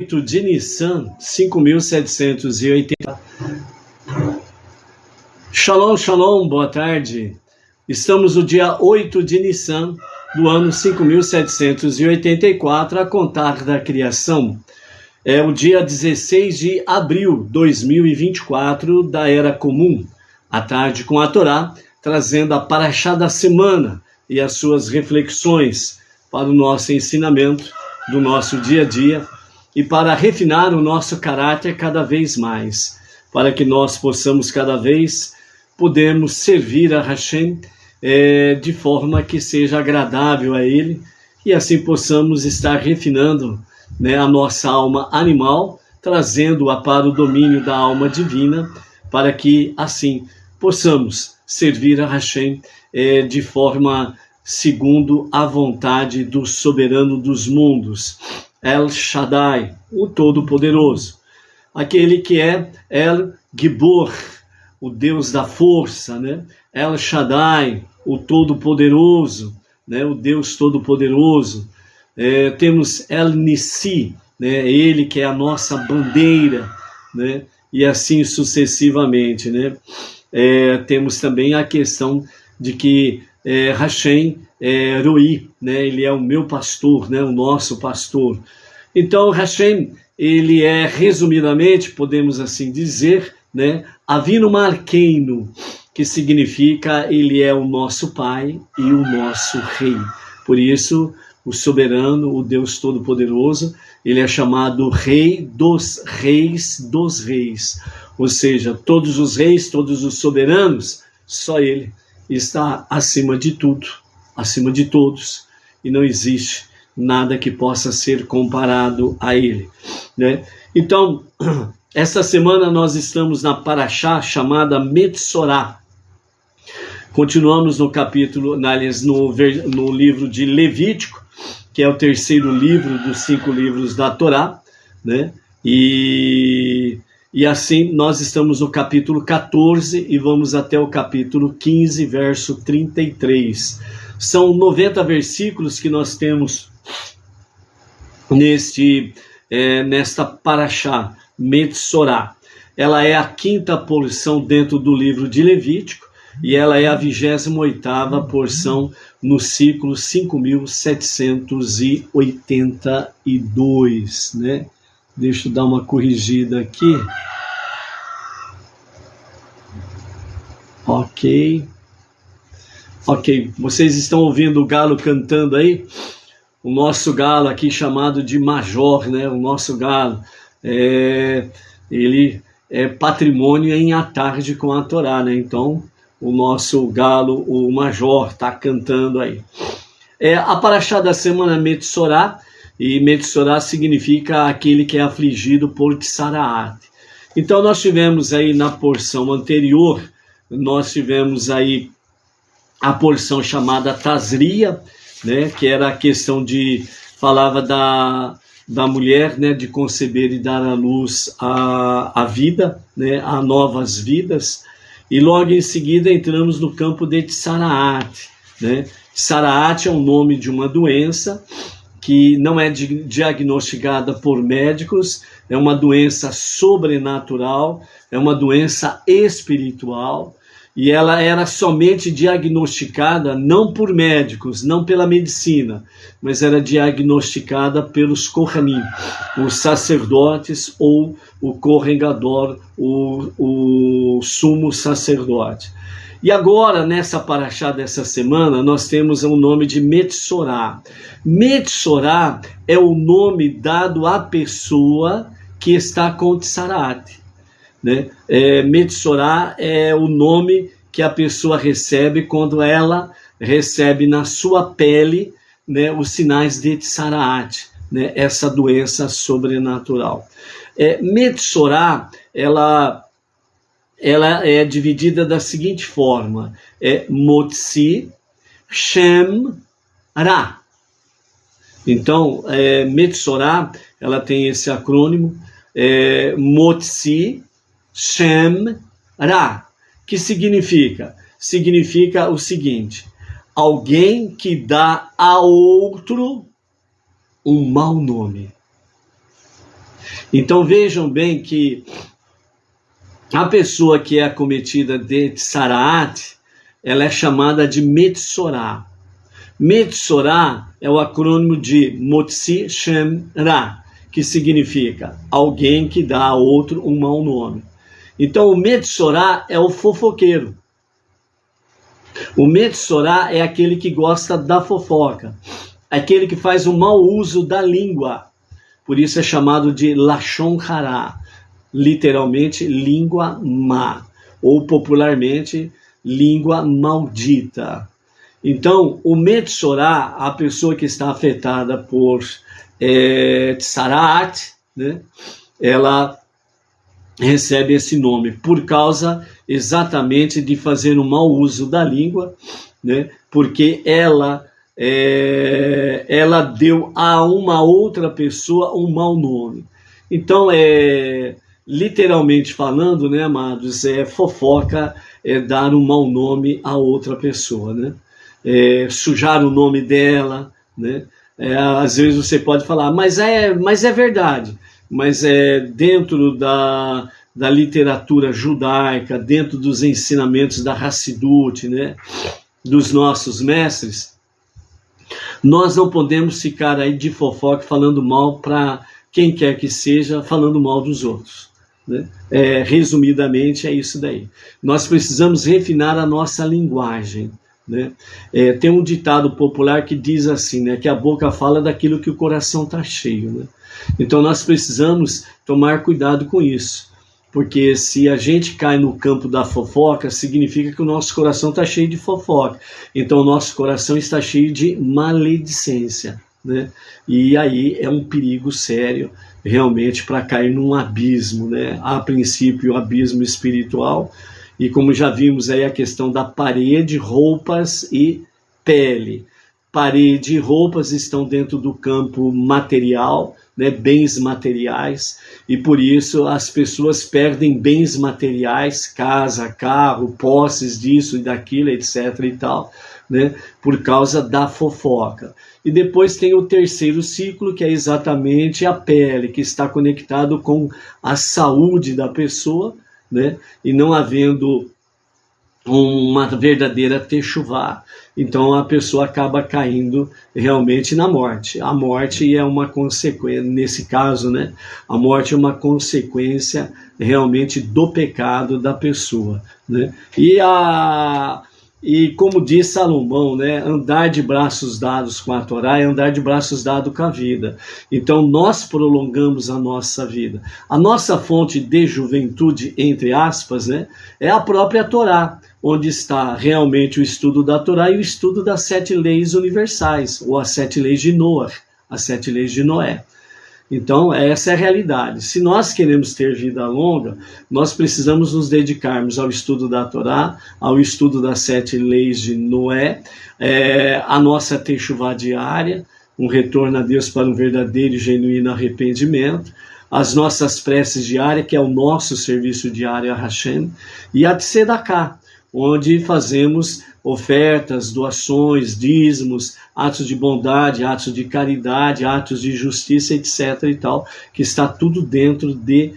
de Nissan 5780. Shalom, shalom, boa tarde. Estamos no dia 8 de Nissan do ano 5784, a contar da criação. É o dia 16 de abril de 2024 da Era Comum. À tarde com a Torá, trazendo a Parashá da semana e as suas reflexões para o nosso ensinamento do nosso dia a dia e para refinar o nosso caráter cada vez mais, para que nós possamos cada vez podermos servir a Hashem de forma que seja agradável a Ele e assim possamos estar refinando, a nossa alma animal, trazendo-a para o domínio da alma divina, para que assim possamos servir a Hashem de forma segundo a vontade do soberano dos mundos, El Shaddai, o Todo-Poderoso, aquele que é El Gibor, o Deus da força, El Shaddai, o Todo-Poderoso, o Deus Todo-Poderoso. Temos El Nissi, ele que é a nossa bandeira, e assim sucessivamente. Temos também a questão de que Hashem Roi, ele é o meu pastor, o nosso pastor. Então Hashem, ele é, resumidamente, podemos assim dizer, Avinu Malkeinu, que significa ele é o nosso pai e o nosso rei. Por isso, o soberano, o Deus Todo-Poderoso, ele é chamado Rei dos Reis dos Reis. Ou seja, todos os reis, todos os soberanos, só ele está acima de tudo, acima de todos, e não existe nada que possa ser comparado a ele. Então, esta semana nós estamos na Parashá chamada Metzorá. Continuamos no capítulo, no livro de Levítico, que é o terceiro livro dos 5 livros da Torá, E assim nós estamos no capítulo 14 e vamos até o capítulo 15, verso 33. São 90 versículos que nós temos nesta Parashá, Metzorá. Ela é a 5ª porção dentro do livro de Levítico e ela é a 28ª porção no ciclo 5782, Deixa eu dar uma corrigida aqui. Ok, vocês estão ouvindo o galo cantando aí? O nosso galo aqui chamado de Major, o nosso galo, ele é patrimônio em A Tarde com a Torá, Então, o nosso galo, o Major, está cantando aí. A Parashá da semana Metzorá, e Metzorá significa aquele que é afligido por Tsaraat. Então nós tivemos aí na porção anterior, nós tivemos aí a porção chamada Tazria, que era a questão falava da mulher, de conceber e dar à luz a vida, a novas vidas, e logo em seguida entramos no campo de Tsaraat. Tsaraat é o nome de uma doença que não é diagnosticada por médicos, é uma doença sobrenatural, é uma doença espiritual, e ela era somente diagnosticada não por médicos, não pela medicina, mas era diagnosticada pelos Kohanim, os sacerdotes ou o Kohen Gadol, o sumo sacerdote. E agora, nessa Parashá dessa semana, nós temos o nome de Metzorá. Metzorá é o nome dado à pessoa que está com Tsaraat. Metzorá é o nome que a pessoa recebe quando ela recebe na sua pele os sinais de Tsaraat, essa doença sobrenatural. Metzorá, ela é dividida da seguinte forma: Motzi, Shem, Ra. Então, Metzorá, ela tem esse acrônimo, Motzi, Shem, Ra, que significa? Significa o seguinte: alguém que dá a outro um mau nome. Então vejam bem que a pessoa que é acometida de Tsaraat, ela é chamada de Metsorá. Metsorá é o acrônimo de Motzi Shem Ra, que significa alguém que dá a outro um mau nome. Então o Metsorá é o fofoqueiro. O Metsorá é aquele que gosta da fofoca, aquele que faz o mau uso da língua. Por isso é chamado de Lashon Hará, literalmente língua má, ou popularmente língua maldita. Então, o Metsorá, a pessoa que está afetada por Tsaraat, né, ela recebe esse nome por causa exatamente de fazer um mau uso da língua, né, porque ela deu a uma outra pessoa um mau nome. Então, literalmente falando, né, amados, fofoca é dar um mau nome a outra pessoa, né? Sujar o nome dela, né? Às vezes você pode falar, mas é verdade, mas dentro da literatura judaica, dentro dos ensinamentos da Hassidut, né, dos nossos mestres, nós não podemos ficar aí de fofoca falando mal para quem quer que seja, falando mal dos outros, né? Resumidamente é isso daí. Nós precisamos refinar a nossa linguagem, né? Tem um ditado popular que diz assim, né, que a boca fala daquilo que o coração está cheio, né? Então nós precisamos tomar cuidado com isso, porque se a gente cai no campo da fofoca, significa que o nosso coração está cheio de fofoca, então o nosso coração está cheio de maledicência, né? E aí é um perigo sério realmente para cair num abismo, né? A princípio o abismo espiritual, e como já vimos aí a questão da parede, roupas e pele. Parede e roupas estão dentro do campo material, né, bens materiais, e por isso as pessoas perdem bens materiais, casa, carro, posses disso e daquilo, etc. e tal, né, por causa da fofoca. E depois tem o terceiro ciclo, que é exatamente a pele, que está conectado com a saúde da pessoa, né, e não havendo uma verdadeira techuvá, então a pessoa acaba caindo realmente na morte. A morte é uma consequência, nesse caso, né? A morte é uma consequência realmente do pecado da pessoa, né? E como diz Salomão, né, andar de braços dados com a Torá é andar de braços dados com a vida. Então nós prolongamos a nossa vida. A nossa fonte de juventude, entre aspas, né, é a própria Torá, onde está realmente o estudo da Torá e o estudo das 7 leis universais, ou as 7 leis de Noé, as 7 leis de Noé. Então, essa é a realidade. Se nós queremos ter vida longa, nós precisamos nos dedicarmos ao estudo da Torá, ao estudo das 7 leis de Noé, a nossa techuvá diária, um retorno a Deus para um verdadeiro e genuíno arrependimento, as nossas preces diárias, que é o nosso serviço diário a Hashem, e a Tzedaká, onde fazemos ofertas, doações, dízimos, atos de bondade, atos de caridade, atos de justiça, etc. e tal, que está tudo dentro de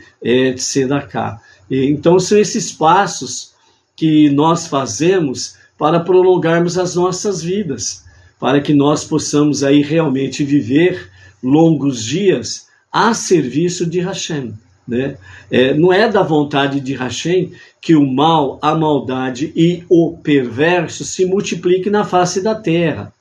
Tzedaká. Então são esses passos que nós fazemos para prolongarmos as nossas vidas, para que nós possamos aí realmente viver longos dias a serviço de Hashem, né? Não é da vontade de Hashem que o mal, a maldade e o perverso se multipliquem na face da terra.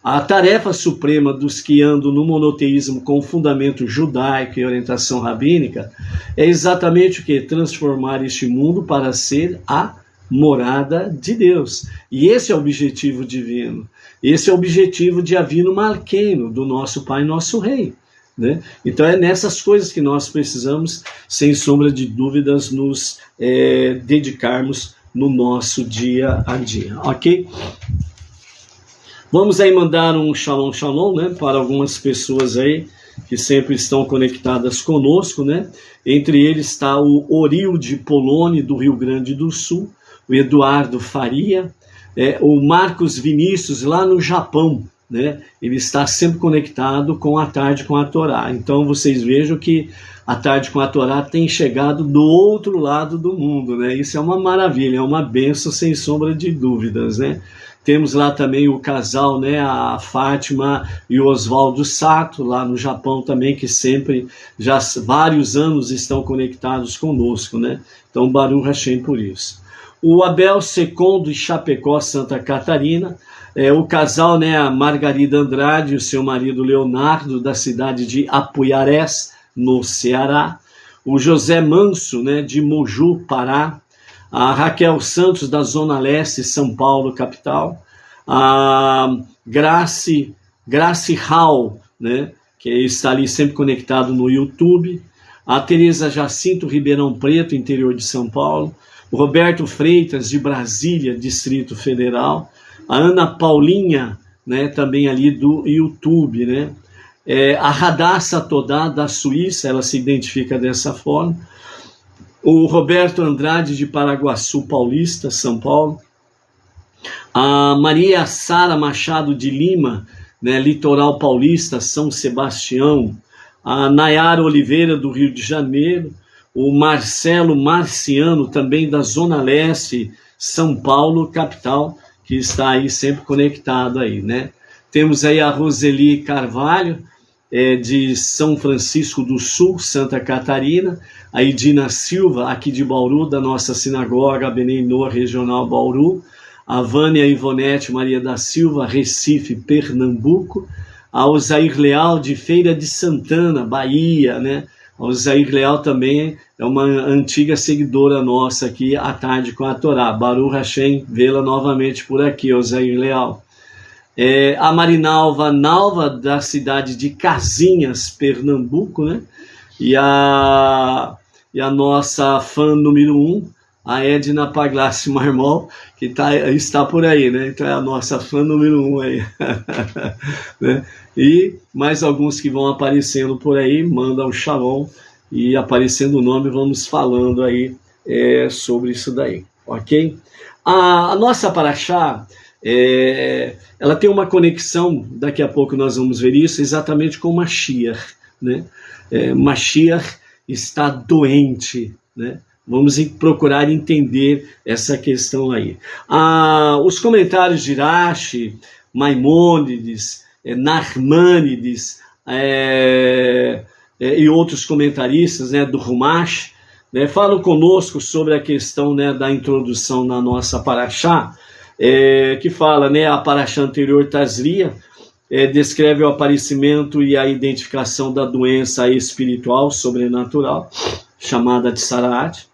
A tarefa suprema dos que andam no monoteísmo com fundamento judaico e orientação rabínica é exatamente o que? Transformar este mundo para ser a morada de Deus. E esse é o objetivo divino. Esse é o objetivo de Avinu Malkeinu, do nosso Pai e nosso Rei, né? Então é nessas coisas que nós precisamos, sem sombra de dúvidas, nos dedicarmos no nosso dia a dia, ok? Vamos aí mandar um shalom, shalom, né, para algumas pessoas aí que sempre estão conectadas conosco, né? Entre eles está o Orilde Poloni, do Rio Grande do Sul, o Eduardo Faria, o Marcos Vinícius, lá no Japão, né, ele está sempre conectado com a Tarde com a Torá. Então vocês vejam que a Tarde com a Torá tem chegado do outro lado do mundo, né? Isso é uma maravilha, é uma bênção sem sombra de dúvidas, né? Temos lá também o casal, né, a Fátima e o Oswaldo Sato, lá no Japão também, que sempre, já há vários anos, estão conectados conosco, né? Então, Baruch Hashem por isso. O Abel Secom de Chapecó, Santa Catarina, o casal, né, a Margarida Andrade e o seu marido Leonardo, da cidade de Apuiarés, no Ceará. O José Manso, né, de Moju, Pará. A Raquel Santos, da Zona Leste, São Paulo, capital. A Grace Hall, né, que está ali sempre conectado no YouTube. A Tereza Jacinto, Ribeirão Preto, interior de São Paulo. O Roberto Freitas, de Brasília, Distrito Federal. A Ana Paulinha, né, também ali do YouTube, né. A Radassa Todá, da Suíça, ela se identifica dessa forma. O Roberto Andrade, de Paraguaçu Paulista, São Paulo. A Maria Sara Machado de Lima, né, Litoral Paulista, São Sebastião. A Nayara Oliveira, do Rio de Janeiro. O Marcelo Marciano, também da Zona Leste, São Paulo, capital, que está aí sempre conectado aí, né? Temos aí a Roseli Carvalho, de São Francisco do Sul, Santa Catarina. A Edina Silva, aqui de Bauru, da nossa sinagoga Benei Noa Regional Bauru. A Vânia Ivonete Maria da Silva, Recife, Pernambuco. A Osair Leal, de Feira de Santana, Bahia, né? A Osair Leal também é uma antiga seguidora nossa aqui, à Tarde com a Torá. Baruch Hashem, vê-la novamente por aqui, Osair Leal. A Marinalva Nalva, da cidade de Casinhas, Pernambuco, né? E a nossa fã número 1, a Edna Paglassi Marmol, que está por aí, né? Então é a nossa fã número 1 aí. Né? E mais alguns que vão aparecendo por aí, manda o shalom, e aparecendo o nome, vamos falando aí sobre isso daí, ok? A nossa paraxá, ela tem uma conexão, daqui a pouco nós vamos ver isso, exatamente com Mashiach, né? Mashiach está doente, né? Vamos procurar entender essa questão aí. Os comentários de Rashi, Maimônides, Narmânides e outros comentaristas, né, do Rumash, né, falam conosco sobre a questão, né, da introdução na nossa paraxá, que fala, né, a paraxá anterior, Tazria, descreve o aparecimento e a identificação da doença espiritual, sobrenatural, chamada de Saraat.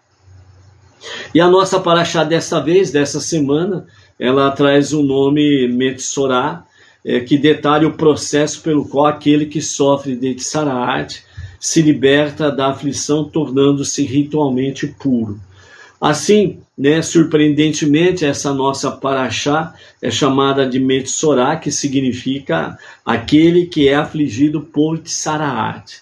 E a nossa paraxá dessa vez, dessa semana, ela traz o nome Metsorá, que detalha o processo pelo qual aquele que sofre de Saraat se liberta da aflição, tornando-se ritualmente puro. Assim, né, surpreendentemente, essa nossa paraxá é chamada de Metsorá, que significa aquele que é afligido por Tsaraat.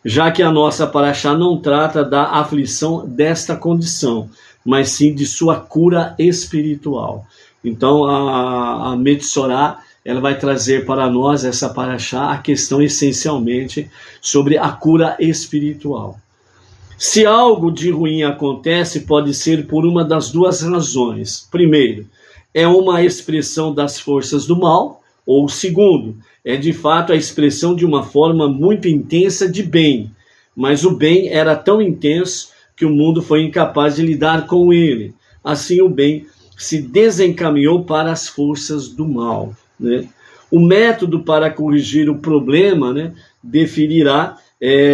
Já que a nossa paraxá não trata da aflição desta condição, mas sim de sua cura espiritual. Então, a Metsorá, ela vai trazer para nós, essa paraxá, a questão essencialmente sobre a cura espiritual. Se algo de ruim acontece, pode ser por uma das duas razões. Primeiro, é uma expressão das forças do mal, ou segundo, é de fato a expressão de uma forma muito intensa de bem, mas o bem era tão intenso que o mundo foi incapaz de lidar com ele. Assim o bem se desencaminhou para as forças do mal, né? O método para corrigir o problema, né, definirá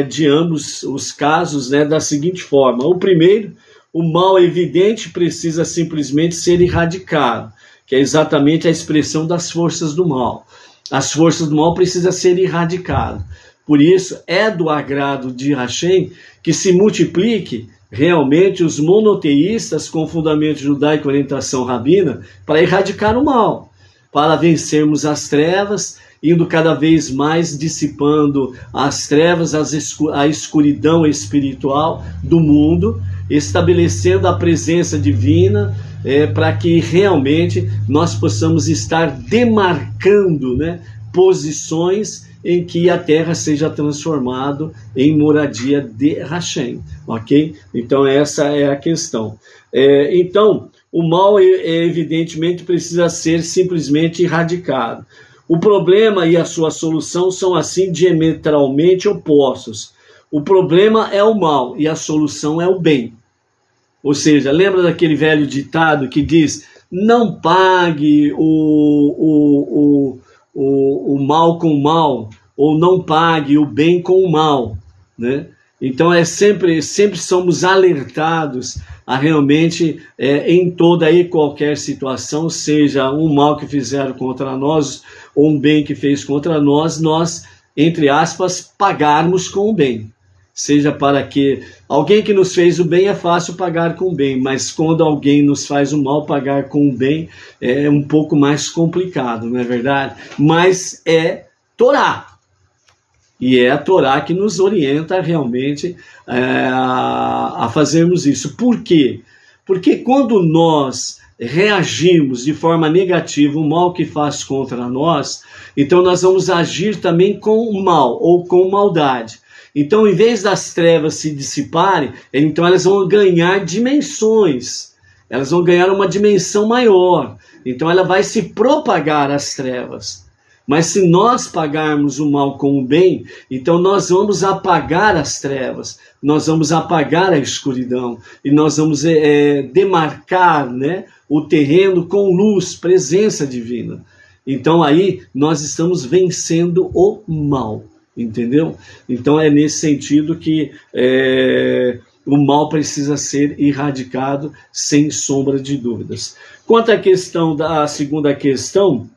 de ambos os casos, né, da seguinte forma. O primeiro, o mal evidente precisa simplesmente ser erradicado, que é exatamente a expressão das forças do mal. As forças do mal precisam ser erradicadas. Por isso, é do agrado de Hashem que se multiplique realmente os monoteístas com fundamento judaico e orientação rabina para erradicar o mal, para vencermos as trevas, indo cada vez mais dissipando as trevas, a escuridão espiritual do mundo, estabelecendo a presença divina, para que realmente nós possamos estar demarcando, né, posições em que a terra seja transformada em moradia de Hashem, ok? Então essa é a questão. Então o mal evidentemente precisa ser simplesmente erradicado. O problema e a sua solução são assim diametralmente opostos. O problema é o mal e a solução é o bem. Ou seja, lembra daquele velho ditado que diz: não pague o mal com o mal, ou não pague o bem com o mal, né? Então sempre somos alertados a realmente, em toda e qualquer situação, seja um mal que fizeram contra nós, ou um bem que fez contra nós, entre aspas, pagarmos com o bem. Seja para que alguém que nos fez o bem é fácil pagar com o bem, mas quando alguém nos faz o mal, pagar com o bem é um pouco mais complicado, não é verdade? Mas é Torá. E é a Torá que nos orienta realmente a fazermos isso. Por quê? Porque quando nós reagimos de forma negativa o mal que faz contra nós, então nós vamos agir também com o mal ou com maldade. Então, em vez das trevas se dissiparem, então elas vão ganhar dimensões. Elas vão ganhar uma dimensão maior. Então ela vai se propagar as trevas. Mas se nós pagarmos o mal com o bem, então nós vamos apagar as trevas, nós vamos apagar a escuridão, e nós vamos demarcar, né, o terreno com luz, presença divina. Então aí nós estamos vencendo o mal, entendeu? Então é nesse sentido que o mal precisa ser erradicado sem sombra de dúvidas. Quanto à questão da segunda questão,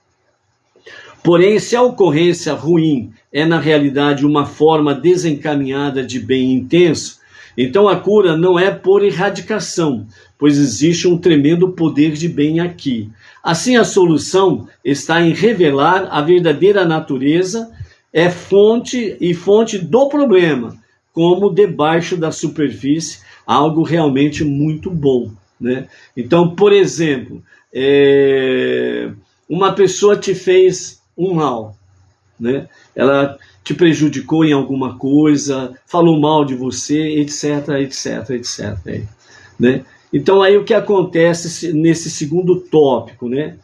porém, se a ocorrência ruim é na realidade uma forma desencaminhada de bem intenso, então a cura não é por erradicação, pois existe um tremendo poder de bem aqui. Assim, a solução está em revelar a verdadeira natureza, fonte do problema, como debaixo da superfície, algo realmente muito bom, né? Então, por exemplo, uma pessoa te fez um mal, né? Ela te prejudicou em alguma coisa, falou mal de você, etc, etc, etc, né? Então aí o que acontece nesse segundo tópico, né?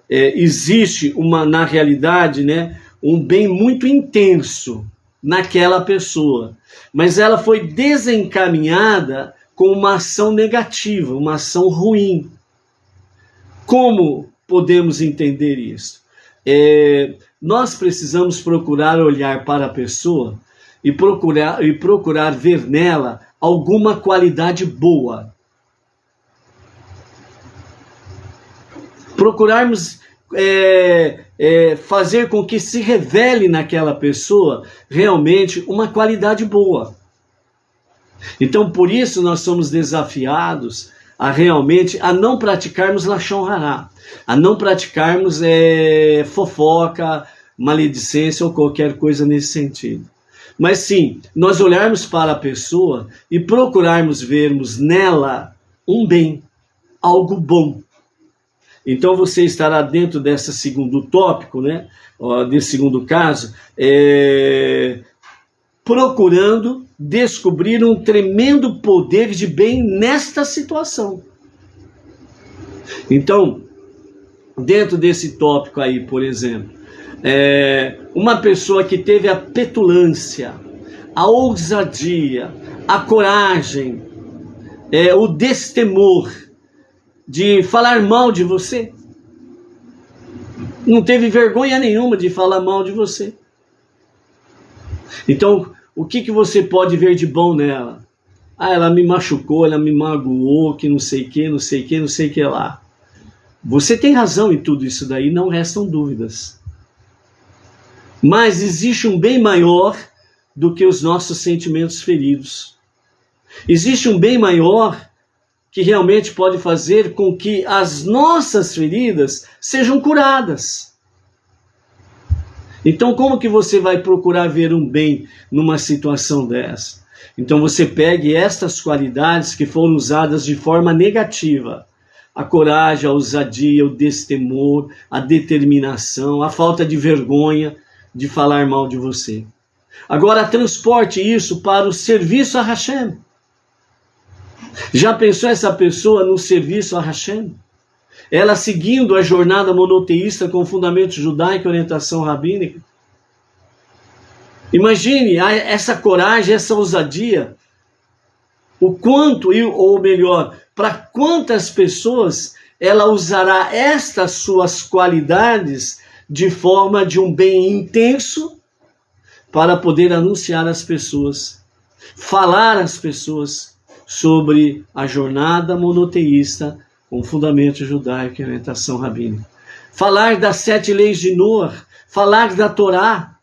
Existe na realidade, né, um bem muito intenso naquela pessoa, mas ela foi desencaminhada com uma ação negativa, uma ação ruim. Como podemos entender isso? Nós precisamos procurar olhar para a pessoa e procurar ver nela alguma qualidade boa. Procurarmos fazer com que se revele naquela pessoa realmente uma qualidade boa. Então, por isso nós somos desafiados a não praticarmos Lashon Hará, a não praticarmos fofoca, maledicência ou qualquer coisa nesse sentido. Mas sim, nós olharmos para a pessoa e procurarmos vermos nela um bem, algo bom. Então você estará dentro desse segundo tópico, né, desse segundo caso, procurando descobrir um tremendo poder de bem nesta situação. Então, dentro desse tópico aí, por exemplo, uma pessoa que teve a petulância, a ousadia, a coragem, o destemor de falar mal de você, não teve vergonha nenhuma de falar mal de você. Então, o que você pode ver de bom nela? Ela me machucou, ela me magoou, que não sei o que, não sei o que, não sei o que lá. Você tem razão em tudo isso daí, não restam dúvidas. Mas existe um bem maior do que os nossos sentimentos feridos. Existe um bem maior que realmente pode fazer com que as nossas feridas sejam curadas. Então, como que você vai procurar ver um bem numa situação dessa? Então você pegue estas qualidades que foram usadas de forma negativa: a coragem, a ousadia, o destemor, a determinação, a falta de vergonha de falar mal de você. Agora transporte isso para o serviço a Hashem. Já pensou essa pessoa no serviço a Hashem? Ela seguindo a jornada monoteísta com fundamento judaico e orientação rabínica? Imagine essa coragem, essa ousadia. O quanto, ou melhor, para quantas pessoas ela usará estas suas qualidades de forma de um bem intenso para poder anunciar às pessoas, falar às pessoas sobre a jornada monoteísta com fundamento judaico e orientação rabínica. Falar das 7 leis de Noah, falar da Torá.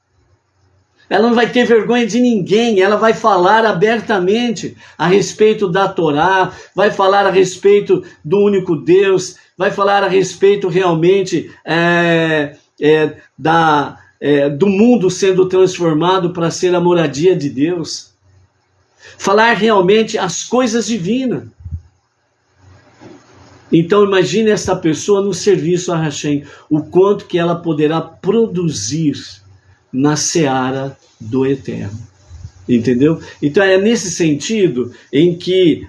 Ela não vai ter vergonha de ninguém, ela vai falar abertamente a respeito da Torá, vai falar a respeito do único Deus, vai falar a respeito realmente do mundo sendo transformado para ser a moradia de Deus. Falar realmente as coisas divinas. Então imagine essa pessoa no serviço a Hashem, o quanto que ela poderá produzir na seara do Eterno. Entendeu? Então é nesse sentido em que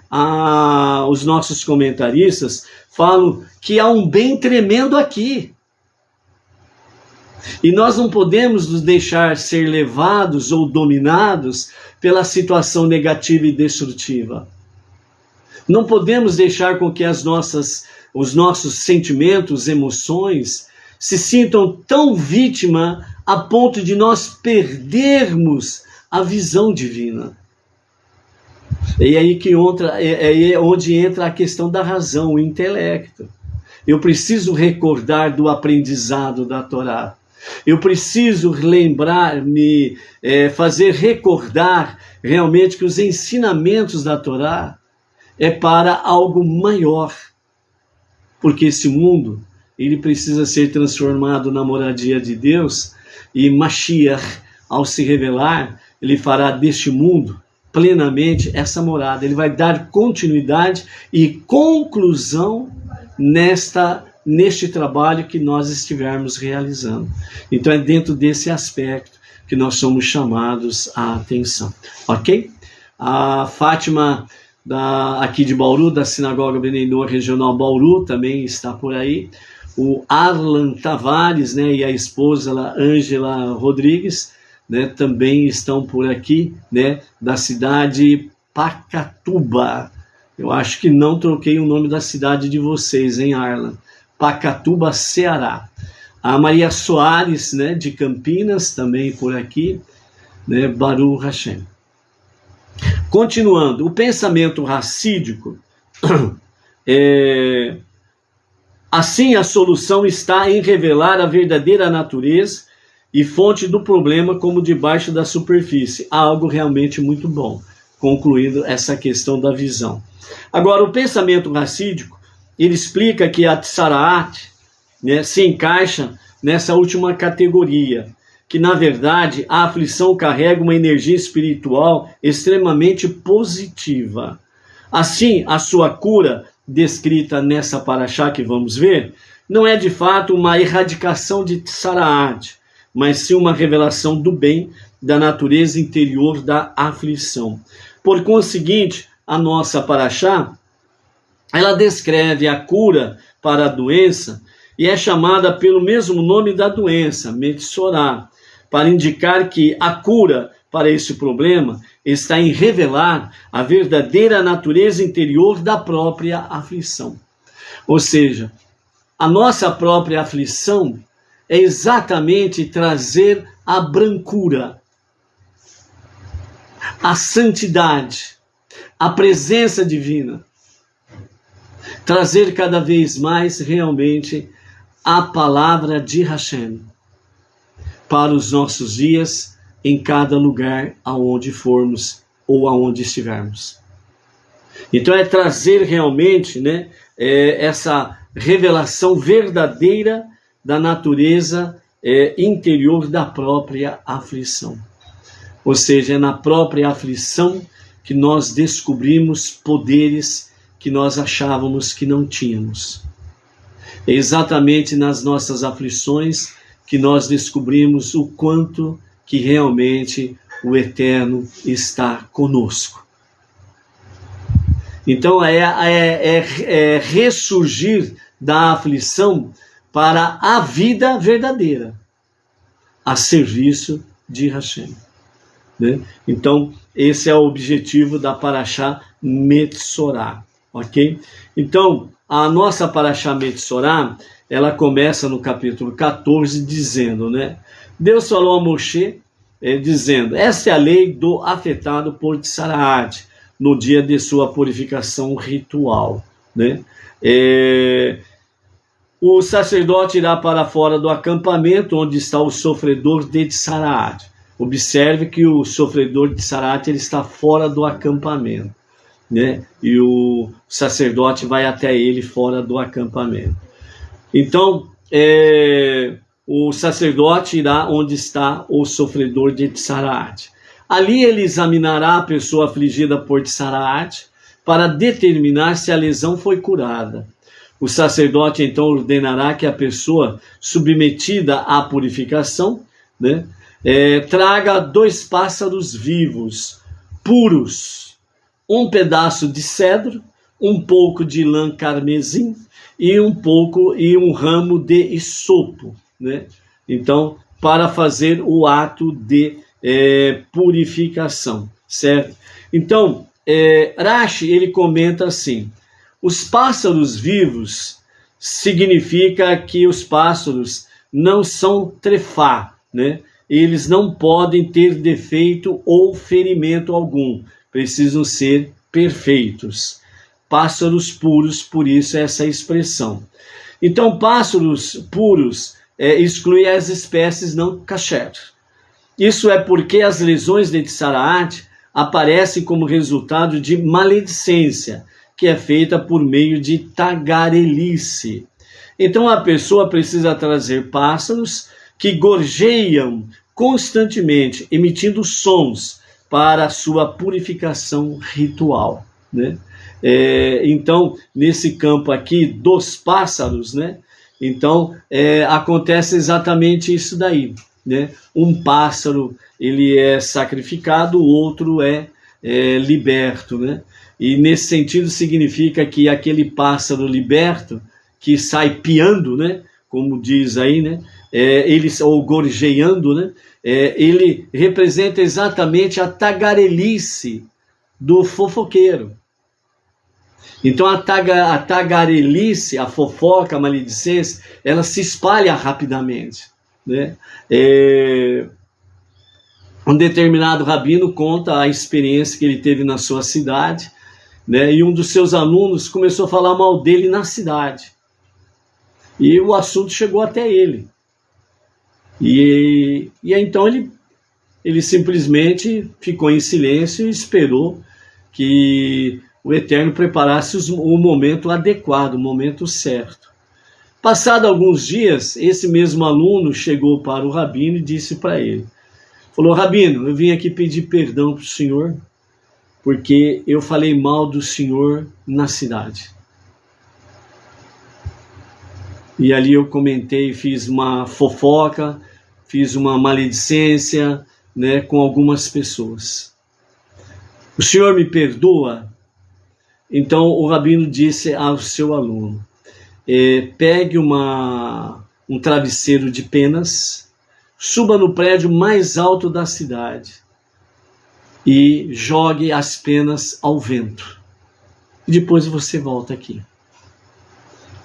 os nossos comentaristas falam que há um bem tremendo aqui. E nós não podemos nos deixar ser levados ou dominados pela situação negativa e destrutiva. Não podemos deixar com que os nossos sentimentos, emoções, se sintam tão vítima a ponto de nós perdermos a visão divina. E aí que é onde entra a questão da razão, o intelecto. Eu preciso recordar do aprendizado da Torá. Eu preciso fazer recordar realmente que os ensinamentos da Torá é para algo maior. Porque esse mundo, ele precisa ser transformado na moradia de Deus, e Mashiach, ao se revelar, ele fará deste mundo plenamente essa morada. Ele vai dar continuidade e conclusão neste trabalho que nós estivermos realizando. Então é dentro desse aspecto que nós somos chamados à atenção. Ok? A Fátima, aqui de Bauru, da Sinagoga Bnei Noah Regional Bauru, também está por aí. O Arlan Tavares, né, e a esposa Ângela Rodrigues, né, também estão por aqui, né, da cidade Pacatuba. Eu acho que não troquei o nome da cidade de vocês, hein, Arlan? Pacatuba, Ceará. A Maria Soares, né, de Campinas, também por aqui, né, Baruch Hashem. Continuando, o pensamento racídico, assim a solução está em revelar a verdadeira natureza e fonte do problema como debaixo da superfície. Algo realmente muito bom, concluindo essa questão da visão. Agora, o pensamento racídico, ele explica que a Tsaraat, né, se encaixa nessa última categoria, que na verdade a aflição carrega uma energia espiritual extremamente positiva. Assim, a sua cura, descrita nessa paraxá que vamos ver, não é de fato uma erradicação de Tsaraat, mas sim uma revelação do bem, da natureza interior da aflição. Por conseguinte, a nossa paraxá, ela descreve a cura para a doença e é chamada pelo mesmo nome da doença, Metsorá, para indicar que a cura para esse problema está em revelar a verdadeira natureza interior da própria aflição. Ou seja, a nossa própria aflição é exatamente trazer a brancura, a santidade, a presença divina. Trazer cada vez mais realmente a palavra de Hashem para os nossos dias, em cada lugar aonde formos ou aonde estivermos. Então é trazer realmente, né, essa revelação verdadeira da natureza interior da própria aflição. Ou seja, é na própria aflição que nós descobrimos poderes que nós achávamos que não tínhamos. É exatamente nas nossas aflições que nós descobrimos o quanto que realmente o Eterno está conosco. Então é ressurgir da aflição para a vida verdadeira, a serviço de Hashem. Né? Então, esse é o objetivo da Parashá Metzorá, ok? Então, a nossa Parashá Metzorá, ela começa no capítulo 14, dizendo, né? Deus falou a Moshe, dizendo, esta é a lei do afetado por Tsaraat, no dia de sua purificação ritual, né? O sacerdote irá para fora do acampamento, onde está o sofredor de Tsaraat. Observe que o sofredor de Tsaraat, ele está fora do acampamento, né? E o sacerdote vai até ele fora do acampamento. Então, o sacerdote irá onde está o sofredor de Tsaraat. Ali ele examinará a pessoa afligida por Tsaraat para determinar se a lesão foi curada. O sacerdote então ordenará que a pessoa submetida à purificação, né, traga 2 pássaros vivos, puros, um pedaço de cedro, um pouco de lã carmesim e um ramo de isopo, né? Então, para fazer o ato de purificação, certo? Então, Rashi, ele comenta assim, os pássaros vivos significa que os pássaros não são trefá, né? Eles não podem ter defeito ou ferimento algum, precisam ser perfeitos. Pássaros puros, por isso essa expressão. Então, pássaros puros exclui as espécies não kasher. Isso é porque as lesões de Tsaraat aparecem como resultado de maledicência, que é feita por meio de tagarelice. Então a pessoa precisa trazer pássaros que gorjeiam constantemente, emitindo sons para a sua purificação ritual, né? Então, nesse campo aqui dos pássaros, né? Então, acontece exatamente isso daí, né? Um pássaro, ele é sacrificado, o outro é liberto, né? E nesse sentido significa que aquele pássaro liberto, que sai piando, né? Como diz aí, né? Ou gorjeando, né? Ele representa exatamente a tagarelice do fofoqueiro. Então a tagarelice, a fofoca, a maledicência, ela se espalha rapidamente, né? Um determinado rabino conta a experiência que ele teve na sua cidade, né? E um dos seus alunos começou a falar mal dele na cidade. E o assunto chegou até ele. E então ele simplesmente ficou em silêncio e esperou que o Eterno preparasse o momento adequado, o momento certo. Passado alguns dias, esse mesmo aluno chegou para o rabino e disse para ele, falou, rabino, eu vim aqui pedir perdão para o senhor, porque eu falei mal do senhor na cidade. E ali eu comentei, fiz uma fofoca, fiz uma maledicência, né, com algumas pessoas. O senhor me perdoa? Então o rabino disse ao seu aluno, pegue um travesseiro de penas, suba no prédio mais alto da cidade e jogue as penas ao vento. E depois você volta aqui.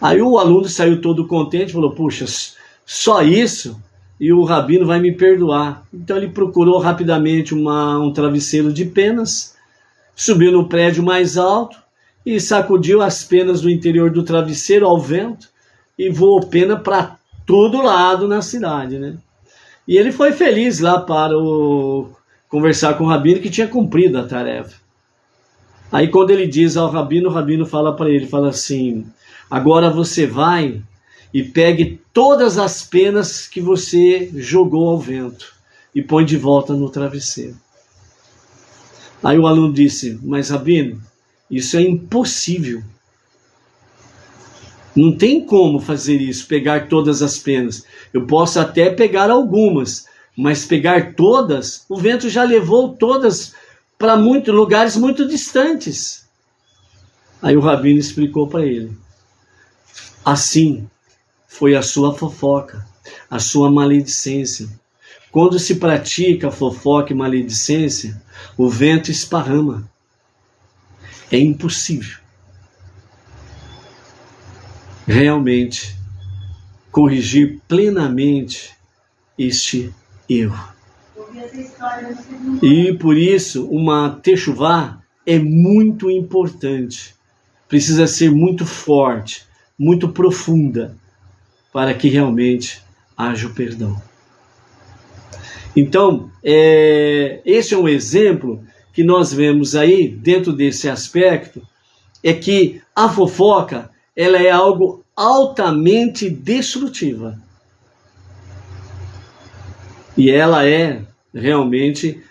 Aí o aluno saiu todo contente, falou, puxa, só isso? E o rabino vai me perdoar. Então ele procurou rapidamente um travesseiro de penas, subiu no prédio mais alto e sacudiu as penas do interior do travesseiro ao vento e voou pena para todo lado na cidade, né? E ele foi feliz lá para conversar com o rabino que tinha cumprido a tarefa. Aí quando ele diz ao rabino, o rabino fala para ele, fala assim, agora você vai e pegue todas as penas que você jogou ao vento e põe de volta no travesseiro. Aí o aluno disse, mas Rabino, isso é impossível. Não tem como fazer isso, pegar todas as penas. Eu posso até pegar algumas, mas pegar todas, o vento já levou todas para muitos lugares muito distantes. Aí o Rabino explicou para ele. Assim foi a sua fofoca, a sua maledicência. Quando se pratica fofoca e maledicência, o vento esparrama. É impossível realmente corrigir plenamente este erro. E por isso, uma techuvá é muito importante. Precisa ser muito forte, muito profunda, para que realmente haja o perdão. Então, esse é um exemplo que nós vemos aí, dentro desse aspecto, é que a fofoca, ela é algo altamente destrutiva. E ela é realmente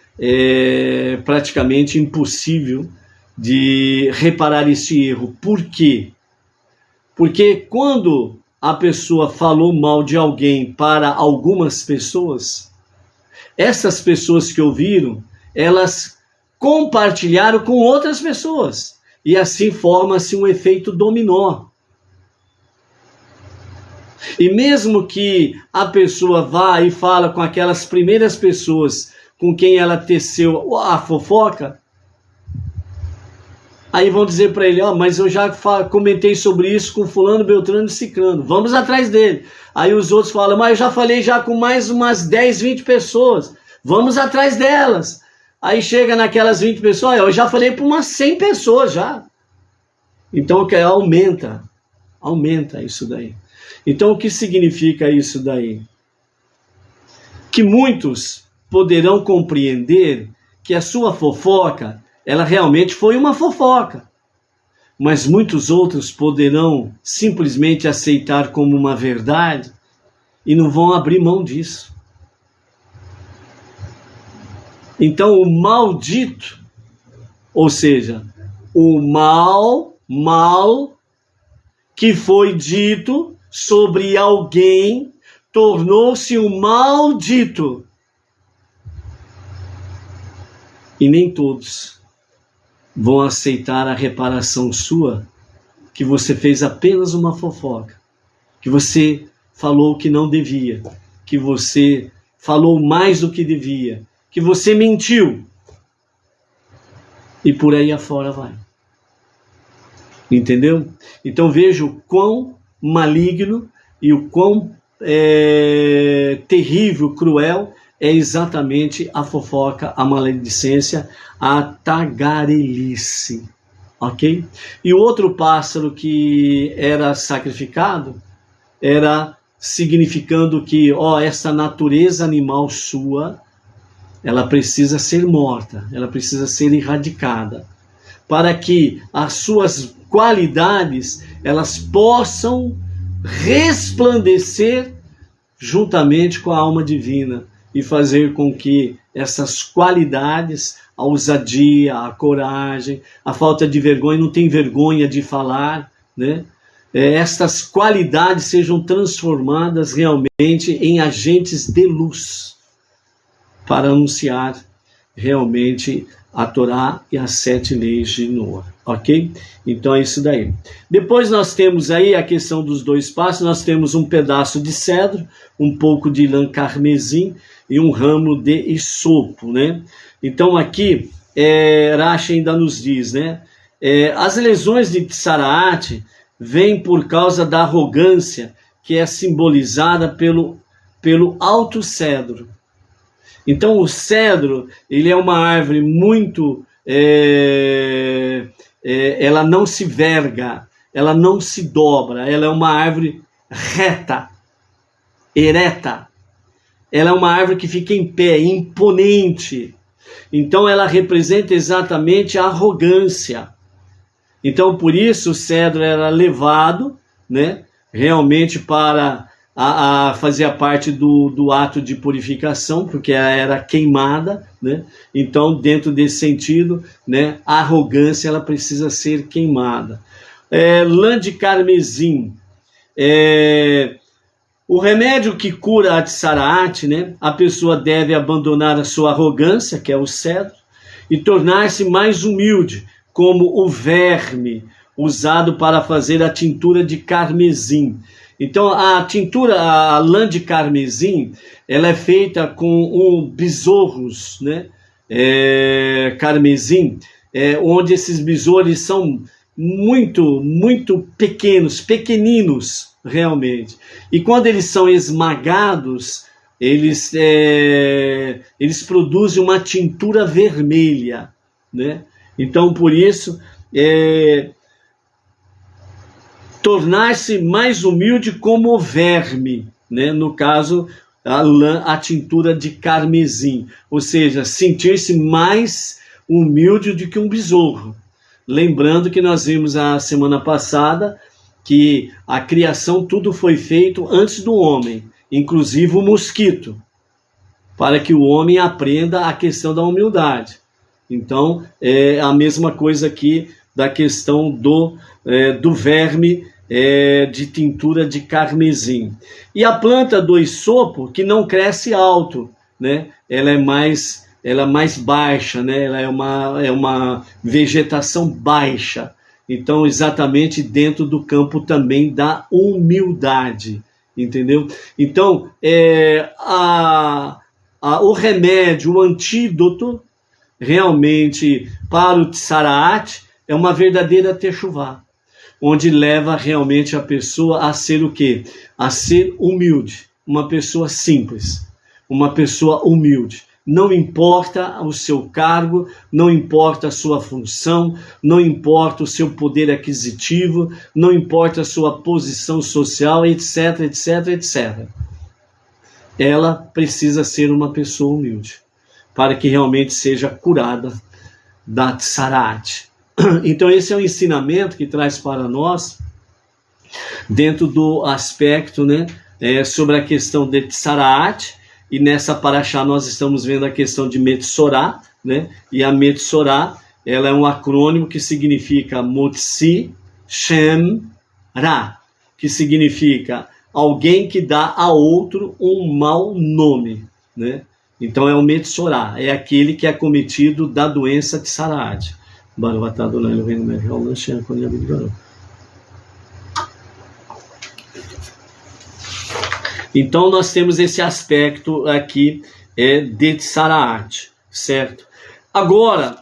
praticamente impossível de reparar esse erro. Por quê? Porque quando a pessoa falou mal de alguém para algumas pessoas, essas pessoas que ouviram, elas compartilharam com outras pessoas. E assim forma-se um efeito dominó. E mesmo que a pessoa vá e fala com aquelas primeiras pessoas com quem ela teceu a fofoca, aí vão dizer para ele, mas eu já comentei sobre isso com fulano, beltrano e ciclano, vamos atrás dele. Aí os outros falam, mas eu já falei já com mais umas 10, 20 pessoas, vamos atrás delas. Aí chega naquelas 20 pessoas, eu já falei para umas 100 pessoas já. Então aumenta isso daí. Então o que significa isso daí? Que muitos poderão compreender que a sua fofoca, ela realmente foi uma fofoca. Mas muitos outros poderão simplesmente aceitar como uma verdade e não vão abrir mão disso. Então o maldito, ou seja, o mal que foi dito sobre alguém, tornou-se um maldito. E nem todos vão aceitar a reparação sua, que você fez apenas uma fofoca, que você falou o que não devia, que você falou mais do que devia, que você mentiu. E por aí afora vai. Entendeu? Então veja o quão maligno e o quão terrível, cruel é exatamente a fofoca, a maledicência, a tagarelice, ok? E o outro pássaro que era sacrificado era significando que, essa natureza animal sua, ela precisa ser morta, ela precisa ser erradicada, para que as suas qualidades, elas possam resplandecer juntamente com a alma divina e fazer com que essas qualidades, a ousadia, a coragem, a falta de vergonha, não tem vergonha de falar, né? Estas qualidades sejam transformadas realmente em agentes de luz para anunciar realmente a Torá e as 7 leis de Noa, ok? Então é isso daí. Depois nós temos aí a questão dos 2 passos, nós temos um pedaço de cedro, um pouco de lã carmesim e um ramo de isopo, né? Então aqui, Rashi ainda nos diz, né? As lesões de Tsaraate vêm por causa da arrogância que é simbolizada pelo alto cedro. Então o cedro, ele é uma árvore muito, ela não se verga, ela não se dobra, ela é uma árvore reta, ereta, ela é uma árvore que fica em pé, imponente. Então ela representa exatamente a arrogância. Então por isso o cedro era levado, né, realmente para fazia parte do ato de purificação, porque ela era queimada, né? Então, dentro desse sentido, né, a arrogância ela precisa ser queimada. Lã de carmesim, o remédio que cura a tsaraat, né? A pessoa deve abandonar a sua arrogância, que é o cedro, e tornar-se mais humilde, como o verme usado para fazer a tintura de carmesim. Então, a lã de carmesim, ela é feita com besouros, né? Carmesim, onde esses besouros são muito, muito pequeninos, realmente. E quando eles são esmagados, eles produzem uma tintura vermelha, né? Então, por isso, tornar-se mais humilde como o verme, né? No caso, a tintura de carmesim, ou seja, sentir-se mais humilde do que um besouro. Lembrando que nós vimos a semana passada que a criação tudo foi feito antes do homem, inclusive o mosquito, para que o homem aprenda a questão da humildade. Então, é a mesma coisa aqui da questão do verme de tintura de carmesim. E a planta do isopo, que não cresce alto, né? Ela é mais baixa, né? Ela é uma vegetação baixa. Então, exatamente dentro do campo também da humildade, entendeu? Então, o remédio, o antídoto, realmente, para o tsaraat, é uma verdadeira techuvá, onde leva realmente a pessoa a ser o quê? A ser humilde, uma pessoa simples, uma pessoa humilde. Não importa o seu cargo, não importa a sua função, não importa o seu poder aquisitivo, não importa a sua posição social, etc, etc, etc. Ela precisa ser uma pessoa humilde, para que realmente seja curada da tsaraat. Então esse é um ensinamento que traz para nós, dentro do aspecto, né, sobre a questão de tsaraat. E nessa paraxá nós estamos vendo a questão de Metsorá, né? E a Metsorá, ela é um acrônimo que significa Motzi Shem Ra, que significa alguém que dá a outro um mau nome, né? Então é o Metsorá, é aquele que é cometido da doença de Tsaraat. Então nós temos esse aspecto aqui de tsaraat, certo? Agora,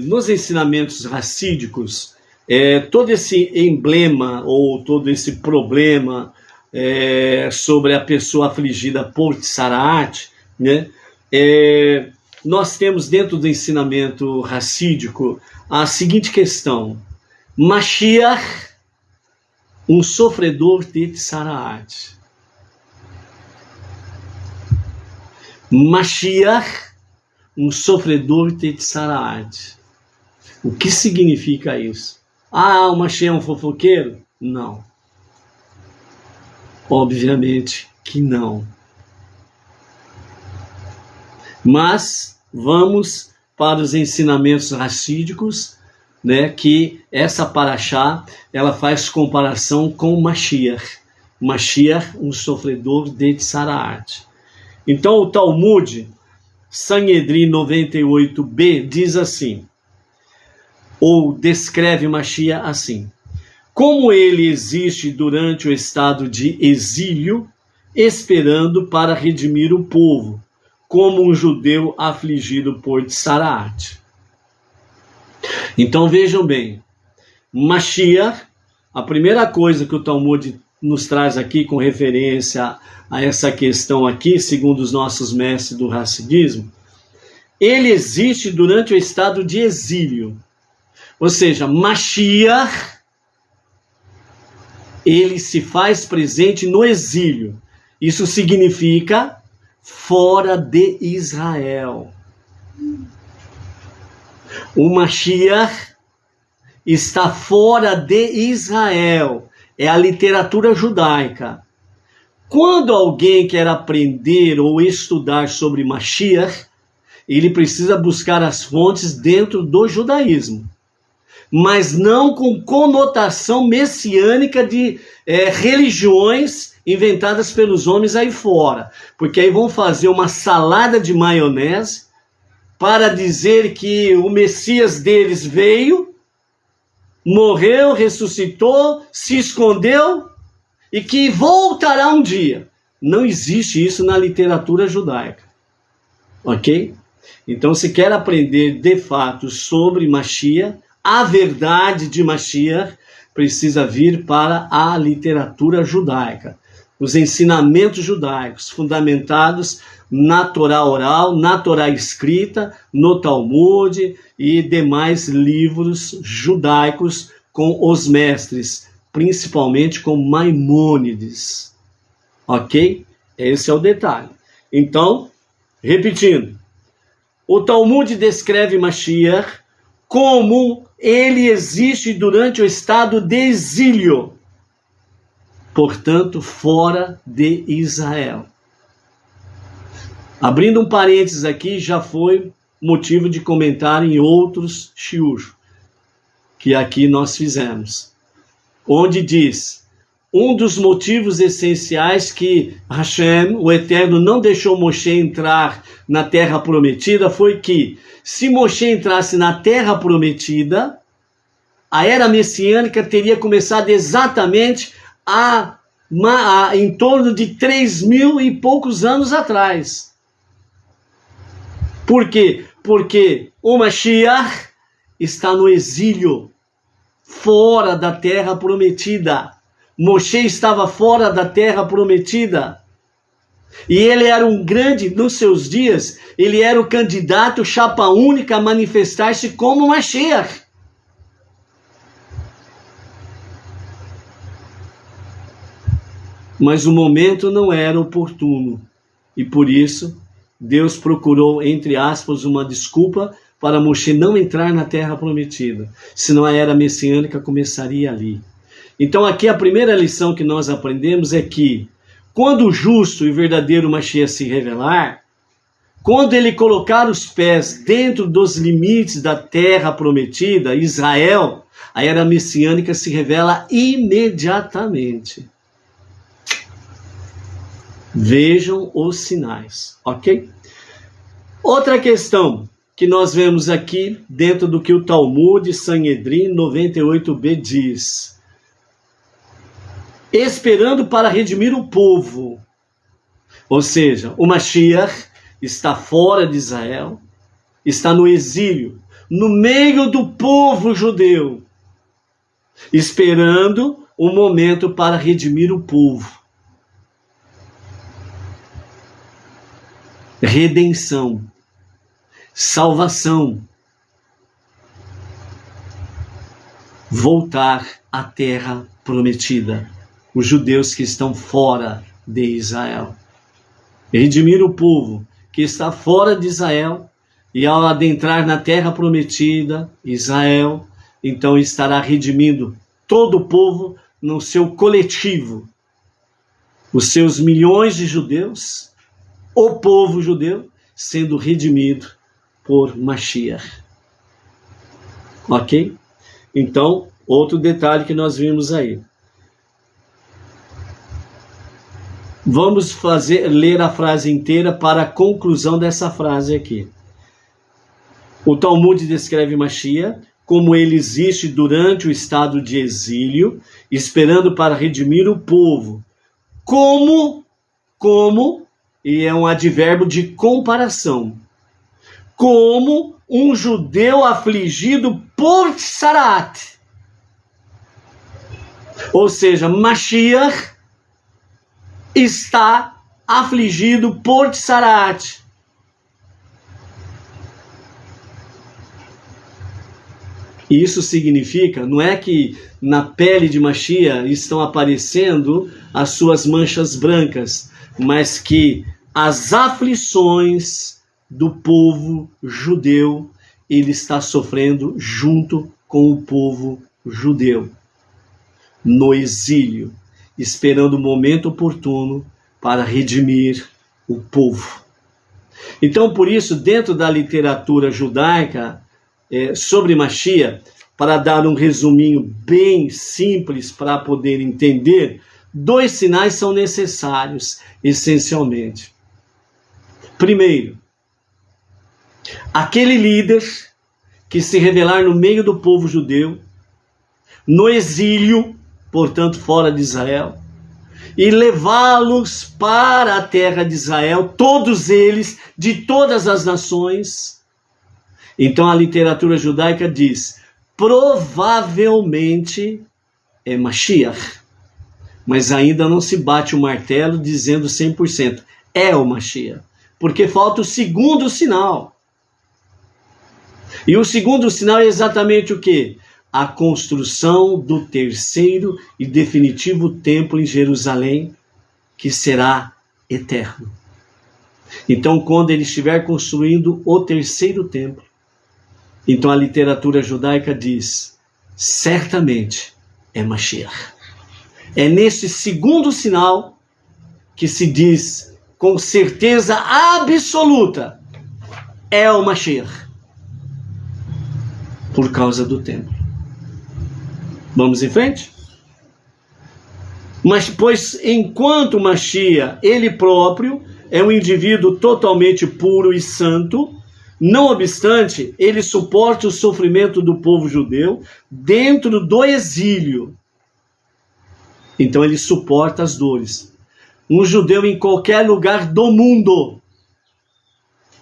nos ensinamentos racídicos, todo esse emblema ou todo esse problema sobre a pessoa afligida por tsaraat, né? Nós temos dentro do ensinamento racídico a seguinte questão: Mashiach, um sofredor de tsaraat. Mashiach, um sofredor de tsaraat. O que significa isso? O Mashiach é um fofoqueiro? Não. Obviamente que não. Mas vamos para os ensinamentos racídicos, né, que essa paraxá, ela faz comparação com Mashiach. Mashiach, um sofredor de tsaraat. Então o Talmud, Sanhedrin 98b, diz assim, ou descreve Mashiach assim: como ele existe durante o estado de exílio, esperando para redimir o povo, como um judeu afligido por tsaraat. Então vejam bem, Mashiach, a primeira coisa que o Talmud nos traz aqui com referência a essa questão aqui, segundo os nossos mestres do Hassidismo, ele existe durante o estado de exílio. Ou seja, Mashiach, ele se faz presente no exílio. Isso significa fora de Israel. O Mashiach está fora de Israel. É a literatura judaica. Quando alguém quer aprender ou estudar sobre Mashiach, ele precisa buscar as fontes dentro do judaísmo, mas não com conotação messiânica de religiões inventadas pelos homens aí fora, porque aí vão fazer uma salada de maionese para dizer que o Messias deles veio, morreu, ressuscitou, se escondeu e que voltará um dia. Não existe isso na literatura judaica, ok? Então, se quer aprender de fato sobre Mashiach, a verdade de Mashiach, precisa vir para a literatura judaica, os ensinamentos judaicos fundamentados na Torá oral, na Torá escrita, no Talmud e demais livros judaicos com os mestres, principalmente com Maimônides. Ok? Esse é o detalhe. Então, repetindo, o Talmud descreve Mashiach como ele existe durante o estado de exílio, portanto, fora de Israel. Abrindo um parênteses aqui, já foi motivo de comentário em outros shiur que aqui nós fizemos, onde diz: um dos motivos essenciais que Hashem, o Eterno, não deixou Moshe entrar na Terra Prometida foi que, se Moshe entrasse na Terra Prometida, a era messiânica teria começado exatamente em torno de 3.000 e poucos anos atrás. Por quê? Porque o Mashiach está no exílio, fora da Terra Prometida. Moshe estava fora da Terra Prometida. E ele era um grande, nos seus dias, ele era o candidato chapa única a manifestar-se como Mashiach. Mas o momento não era oportuno. E por isso, Deus procurou, entre aspas, uma desculpa para Moshe não entrar na Terra Prometida. Senão a era messiânica começaria ali. Então aqui a primeira lição que nós aprendemos é que, quando o justo e verdadeiro Mashiach se revelar, quando ele colocar os pés dentro dos limites da Terra Prometida, Israel, a era messiânica se revela imediatamente. Vejam os sinais, ok? Outra questão que nós vemos aqui, dentro do que o Talmud Sanhedrin 98b diz: esperando para redimir o povo. Ou seja, o Mashiach está fora de Israel, está no exílio, no meio do povo judeu, esperando o momento para redimir o povo. Redenção, salvação, voltar à terra prometida. Os judeus que estão fora de Israel. Redimir o povo que está fora de Israel, e ao adentrar na terra prometida, Israel, então estará redimindo todo o povo no seu coletivo. Os seus milhões de judeus, o povo judeu, sendo redimido por Mashiach. Ok? Então, outro detalhe que nós vimos aí. Vamos ler a frase inteira para a conclusão dessa frase aqui. O Talmud descreve Mashiach como ele existe durante o estado de exílio, esperando para redimir o povo. Como, e é um advérbio de comparação, como um judeu afligido por Tsarat. Ou seja, Mashiach está afligido por Tsarat. Isso significa, não é que na pele de Mashiach estão aparecendo as suas manchas brancas, mas que as aflições do povo judeu, ele está sofrendo junto com o povo judeu, no exílio, esperando o momento oportuno para redimir o povo. Então, por isso, dentro da literatura judaica sobre Mashiach, para dar um resuminho bem simples para poder entender, 2 sinais são necessários, essencialmente. Primeiro, aquele líder que se revelar no meio do povo judeu, no exílio, portanto fora de Israel, e levá-los para a terra de Israel, todos eles, de todas as nações. Então a literatura judaica diz, provavelmente é Mashiach, mas ainda não se bate o martelo dizendo 100%, é o Mashiach, porque falta o segundo sinal. E o segundo sinal é exatamente o quê? A construção do terceiro e definitivo templo em Jerusalém, que será eterno. Então, quando ele estiver construindo o terceiro templo, então a literatura judaica diz, certamente é Mashiach. É nesse segundo sinal que se diz com certeza absoluta, é o Mashiach, por causa do templo. Vamos em frente? Mas, pois, enquanto Mashiach, ele próprio, é um indivíduo totalmente puro e santo, não obstante, ele suporta o sofrimento do povo judeu dentro do exílio. Então ele suporta as dores. Um judeu em qualquer lugar do mundo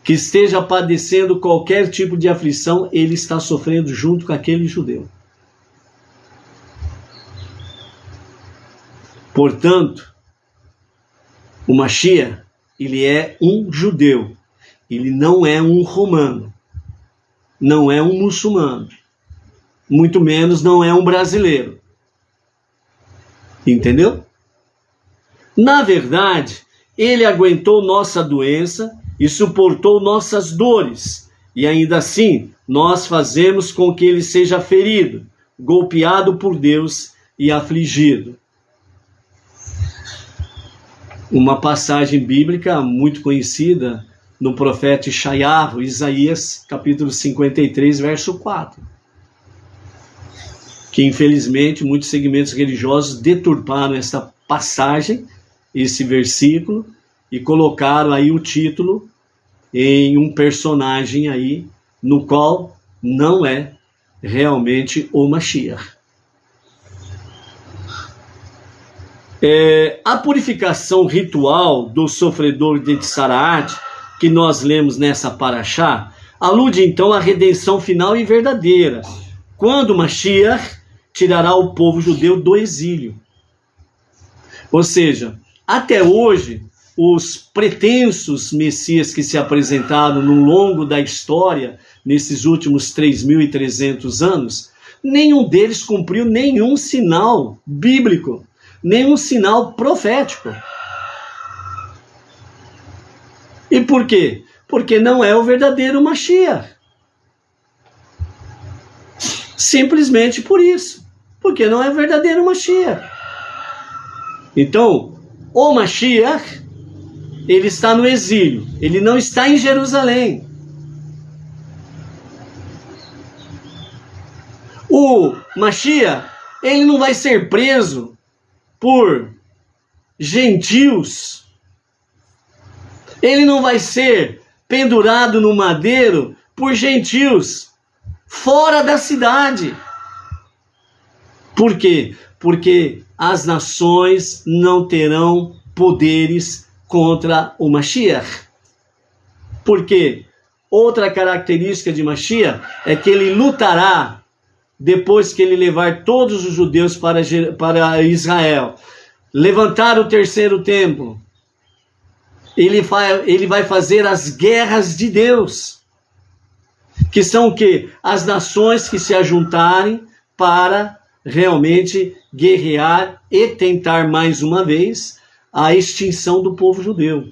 que esteja padecendo qualquer tipo de aflição, ele está sofrendo junto com aquele judeu. Portanto, o Mashiach, ele é um judeu. Ele não é um romano. Não é um muçulmano. Muito menos não é um brasileiro. Entendeu? Na verdade, ele aguentou nossa doença e suportou nossas dores. E ainda assim, nós fazemos com que ele seja ferido, golpeado por Deus e afligido. Uma passagem bíblica muito conhecida no profeta Isaías, capítulo 53, verso 4. Que infelizmente muitos segmentos religiosos deturparam esta passagem, esse versículo, e colocaram aí o título em um personagem aí, no qual não é realmente o Mashiach. A purificação ritual do sofredor de Tzaraat, que nós lemos nessa paraxá, alude então à redenção final e verdadeira, quando Mashiach tirará o povo judeu do exílio. Ou seja, até hoje, os pretensos messias que se apresentaram no longo da história, nesses últimos 3.300 anos, nenhum deles cumpriu nenhum sinal bíblico, nenhum sinal profético. E por quê? Porque não é o verdadeiro Mashiach. Simplesmente por isso. Porque não é o verdadeiro Mashiach. Então, o Mashiach, ele está no exílio. Ele não está em Jerusalém. O Mashiach, ele não vai ser preso por gentios. Ele não vai ser pendurado no madeiro por gentios fora da cidade. Por quê? Porque as nações não terão poderes contra o Mashiach. Por quê? Outra característica de Mashiach é que ele lutará depois que ele levar todos os judeus para Israel, levantar o terceiro templo. Ele vai fazer as guerras de Deus, que são o quê? As nações que se ajuntarem para realmente guerrear e tentar mais uma vez a extinção do povo judeu.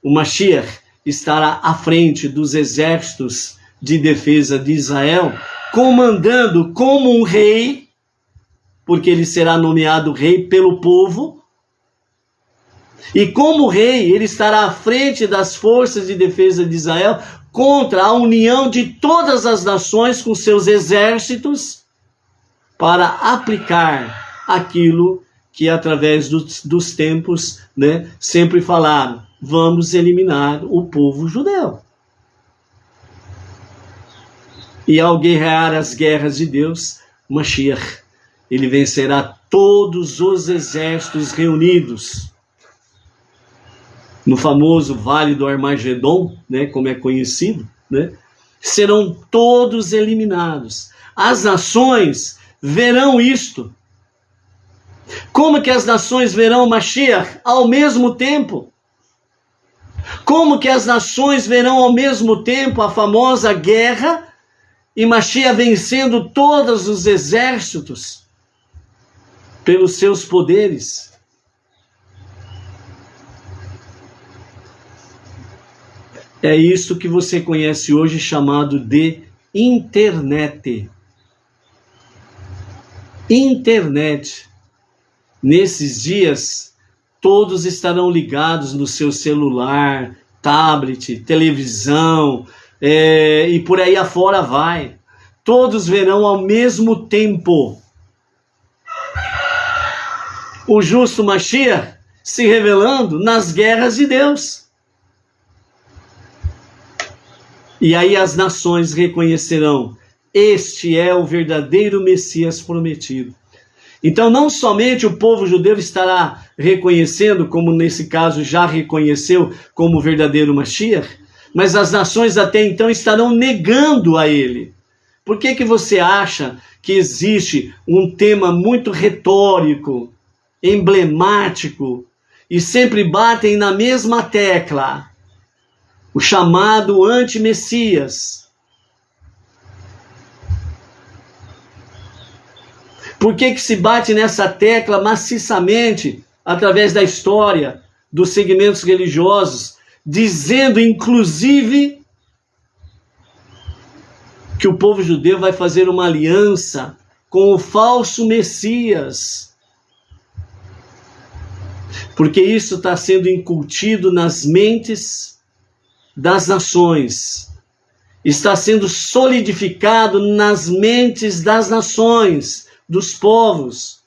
O Mashiach estará à frente dos exércitos de defesa de Israel, comandando como um rei, porque ele será nomeado rei pelo povo, E como rei, ele estará à frente das forças de defesa de Israel contra a união de todas as nações com seus exércitos para aplicar aquilo que através dos tempos, né, sempre falaram: vamos eliminar o povo judeu. E ao guerrear as guerras de Deus, Mashiach, ele vencerá todos os exércitos reunidos no famoso Vale do Armagedon, né, como é conhecido, né, serão todos eliminados. As nações verão isto. Como que as nações verão Mashiach ao mesmo tempo? Como que as nações verão ao mesmo tempo a famosa guerra e Mashiach vencendo todos os exércitos pelos seus poderes? É isso que você conhece hoje chamado de internet. Internet. Nesses dias, todos estarão ligados no seu celular, tablet, televisão, e por aí afora vai. Todos verão ao mesmo tempo o justo Mashiach se revelando nas guerras de Deus. E aí as nações reconhecerão: este é o verdadeiro Messias prometido. Então não somente o povo judeu estará reconhecendo, como nesse caso já reconheceu como o verdadeiro Mashiach, mas as nações até então estarão negando a ele. Por que você acha que existe um tema muito retórico, emblemático, e sempre batem na mesma tecla? O chamado anti-Messias. Por que se bate nessa tecla maciçamente através da história, dos segmentos religiosos, dizendo inclusive que o povo judeu vai fazer uma aliança com o falso Messias? Porque isso está sendo incutido nas mentes das nações, está sendo solidificado nas mentes das nações, dos povos,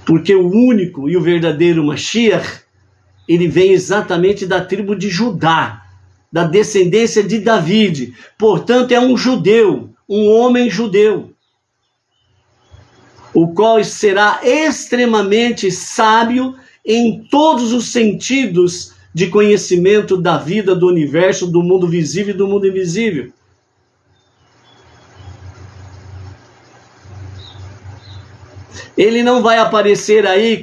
porque o único e o verdadeiro Mashiach, ele vem exatamente da tribo de Judá, da descendência de David, portanto é um judeu, um homem judeu, o qual será extremamente sábio em todos os sentidos de conhecimento da vida, do universo, do mundo visível e do mundo invisível. Ele não vai aparecer aí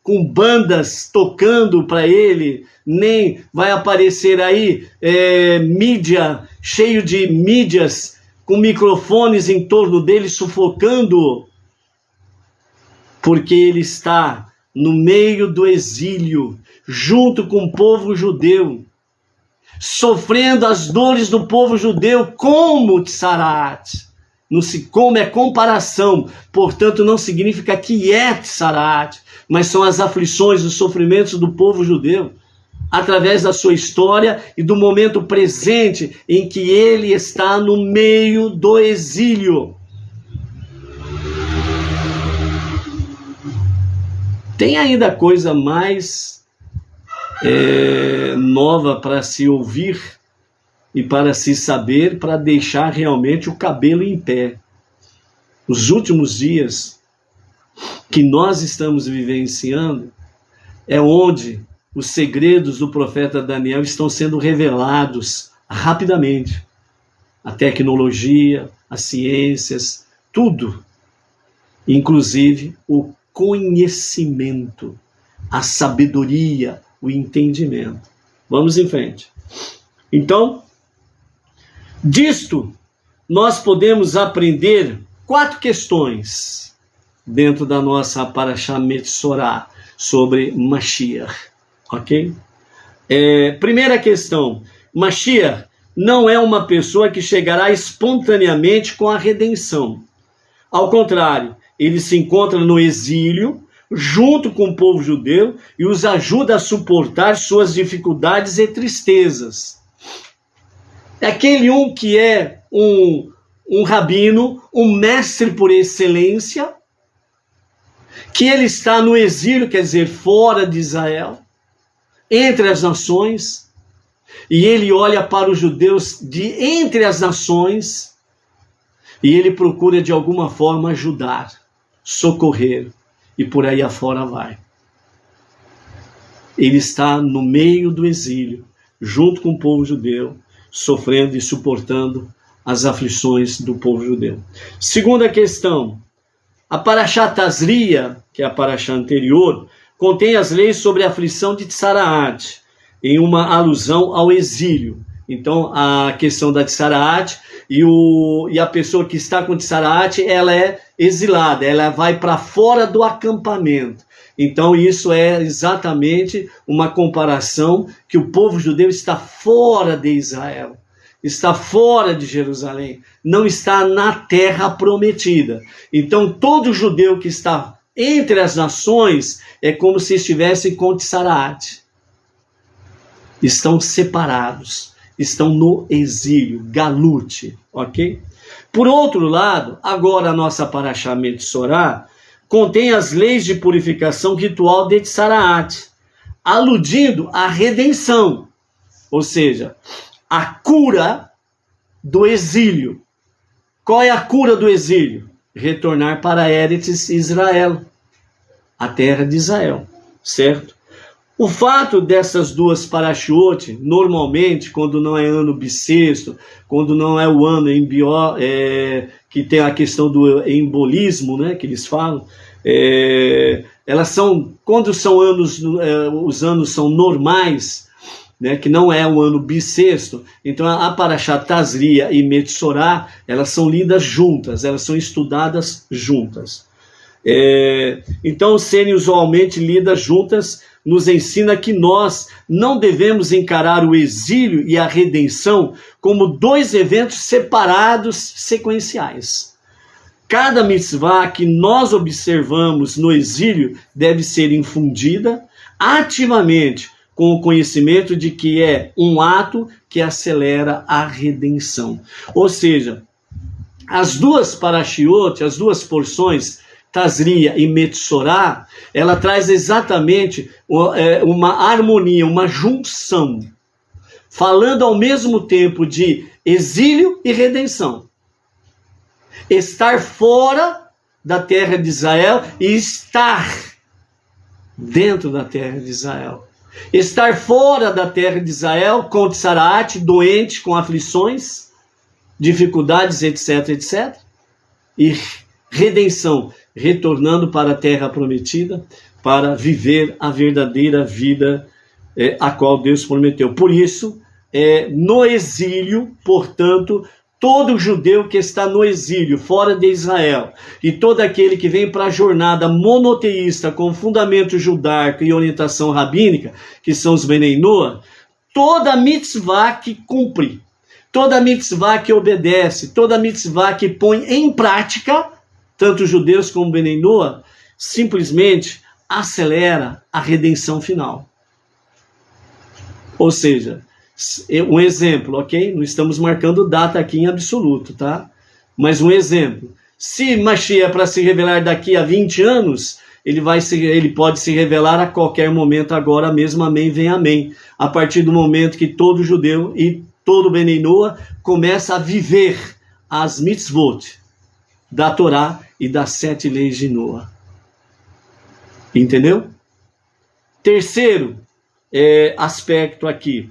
com bandas tocando para ele, nem vai aparecer aí mídia, cheio de mídias, com microfones em torno dele, sufocando-o, porque ele está no meio do exílio, junto com o povo judeu, sofrendo as dores do povo judeu como Tsarat. Como é comparação, portanto não significa que é Tsarat, mas são as aflições, os sofrimentos do povo judeu, através da sua história e do momento presente em que ele está no meio do exílio. Tem ainda coisa mais nova para se ouvir e para se saber, para deixar realmente o cabelo em pé. Os últimos dias que nós estamos vivenciando é onde os segredos do profeta Daniel estão sendo revelados rapidamente. A tecnologia, as ciências, tudo. Inclusive o conhecimento, a sabedoria, o entendimento. Vamos em frente. Então, disto, nós podemos aprender 4 questões dentro da nossa Parashá Metzorah sobre Mashiach, ok? Primeira questão, Mashiach não é uma pessoa que chegará espontaneamente com a redenção. Ao contrário, ele se encontra no exílio junto com o povo judeu e os ajuda a suportar suas dificuldades e tristezas. É aquele que é um rabino, um mestre por excelência, que ele está no exílio, quer dizer, fora de Israel, entre as nações, e ele olha para os judeus de entre as nações, e ele procura de alguma forma ajudar, socorrer, e por aí afora vai. Ele está no meio do exílio, junto com o povo judeu, sofrendo e suportando as aflições do povo judeu. Segunda questão, a Parashá Tazria, que é a Parashá anterior, contém as leis sobre a aflição de Tsaraat, em uma alusão ao exílio. Então, a questão da Tsaraat e a pessoa que está com Tsaraat, ela é exilada, ela vai para fora do acampamento. Então, isso é exatamente uma comparação que o povo judeu está fora de Israel, está fora de Jerusalém, não está na terra prometida. Então, todo judeu que está entre as nações é como se estivesse com Tsaraat. Estão separados, estão no exílio, galute, ok? Por outro lado, agora a nossa Parashá Metzorá contém as leis de purificação ritual de Tsaraat, aludindo à redenção, ou seja, a cura do exílio. Qual é a cura do exílio? Retornar para Eretz Israel, a terra de Israel, certo? O fato dessas duas parashiot, normalmente, quando não é ano bissexto, quando não é o ano que tem a questão do embolismo, né, que eles falam, elas são, quando são anos, os anos são normais, né, que não é o ano bissexto, então a Parashá Tazria e Metzorá, elas são lidas juntas, elas são estudadas juntas. Então, serem usualmente lidas juntas nos ensina que nós não devemos encarar o exílio e a redenção como dois eventos separados, sequenciais. Cada mitzvah que nós observamos no exílio deve ser infundida ativamente com o conhecimento de que é um ato que acelera a redenção. Ou seja, as duas parashiot, as duas porções, Tazria e Metzorá, ela traz exatamente uma harmonia, uma junção, falando ao mesmo tempo de exílio e redenção. Estar fora da terra de Israel e estar dentro da terra de Israel. Estar fora da terra de Israel com Tsaraat, doente, com aflições, dificuldades, etc, etc. E redenção, retornando para a terra prometida, para viver a verdadeira vida a qual Deus prometeu. Por isso, no exílio, portanto, todo judeu que está no exílio, fora de Israel, e todo aquele que vem para a jornada monoteísta com fundamento judaico e orientação rabínica, que são os Benei Noah, toda mitzvah que cumpre, toda mitzvah que obedece, toda mitzvah que põe em prática, tanto judeus como Benei Noah, simplesmente acelera a redenção final. Ou seja, um exemplo, ok? Não estamos marcando data aqui em absoluto, tá? Mas um exemplo. Se Mashiach é para se revelar daqui a 20 anos, ele pode se revelar a qualquer momento agora mesmo, amém, vem amém. A partir do momento que todo judeu e todo Benei Noah começa a viver as mitzvot da Torá e das 7 leis de Noah. Entendeu? Terceiro aspecto aqui.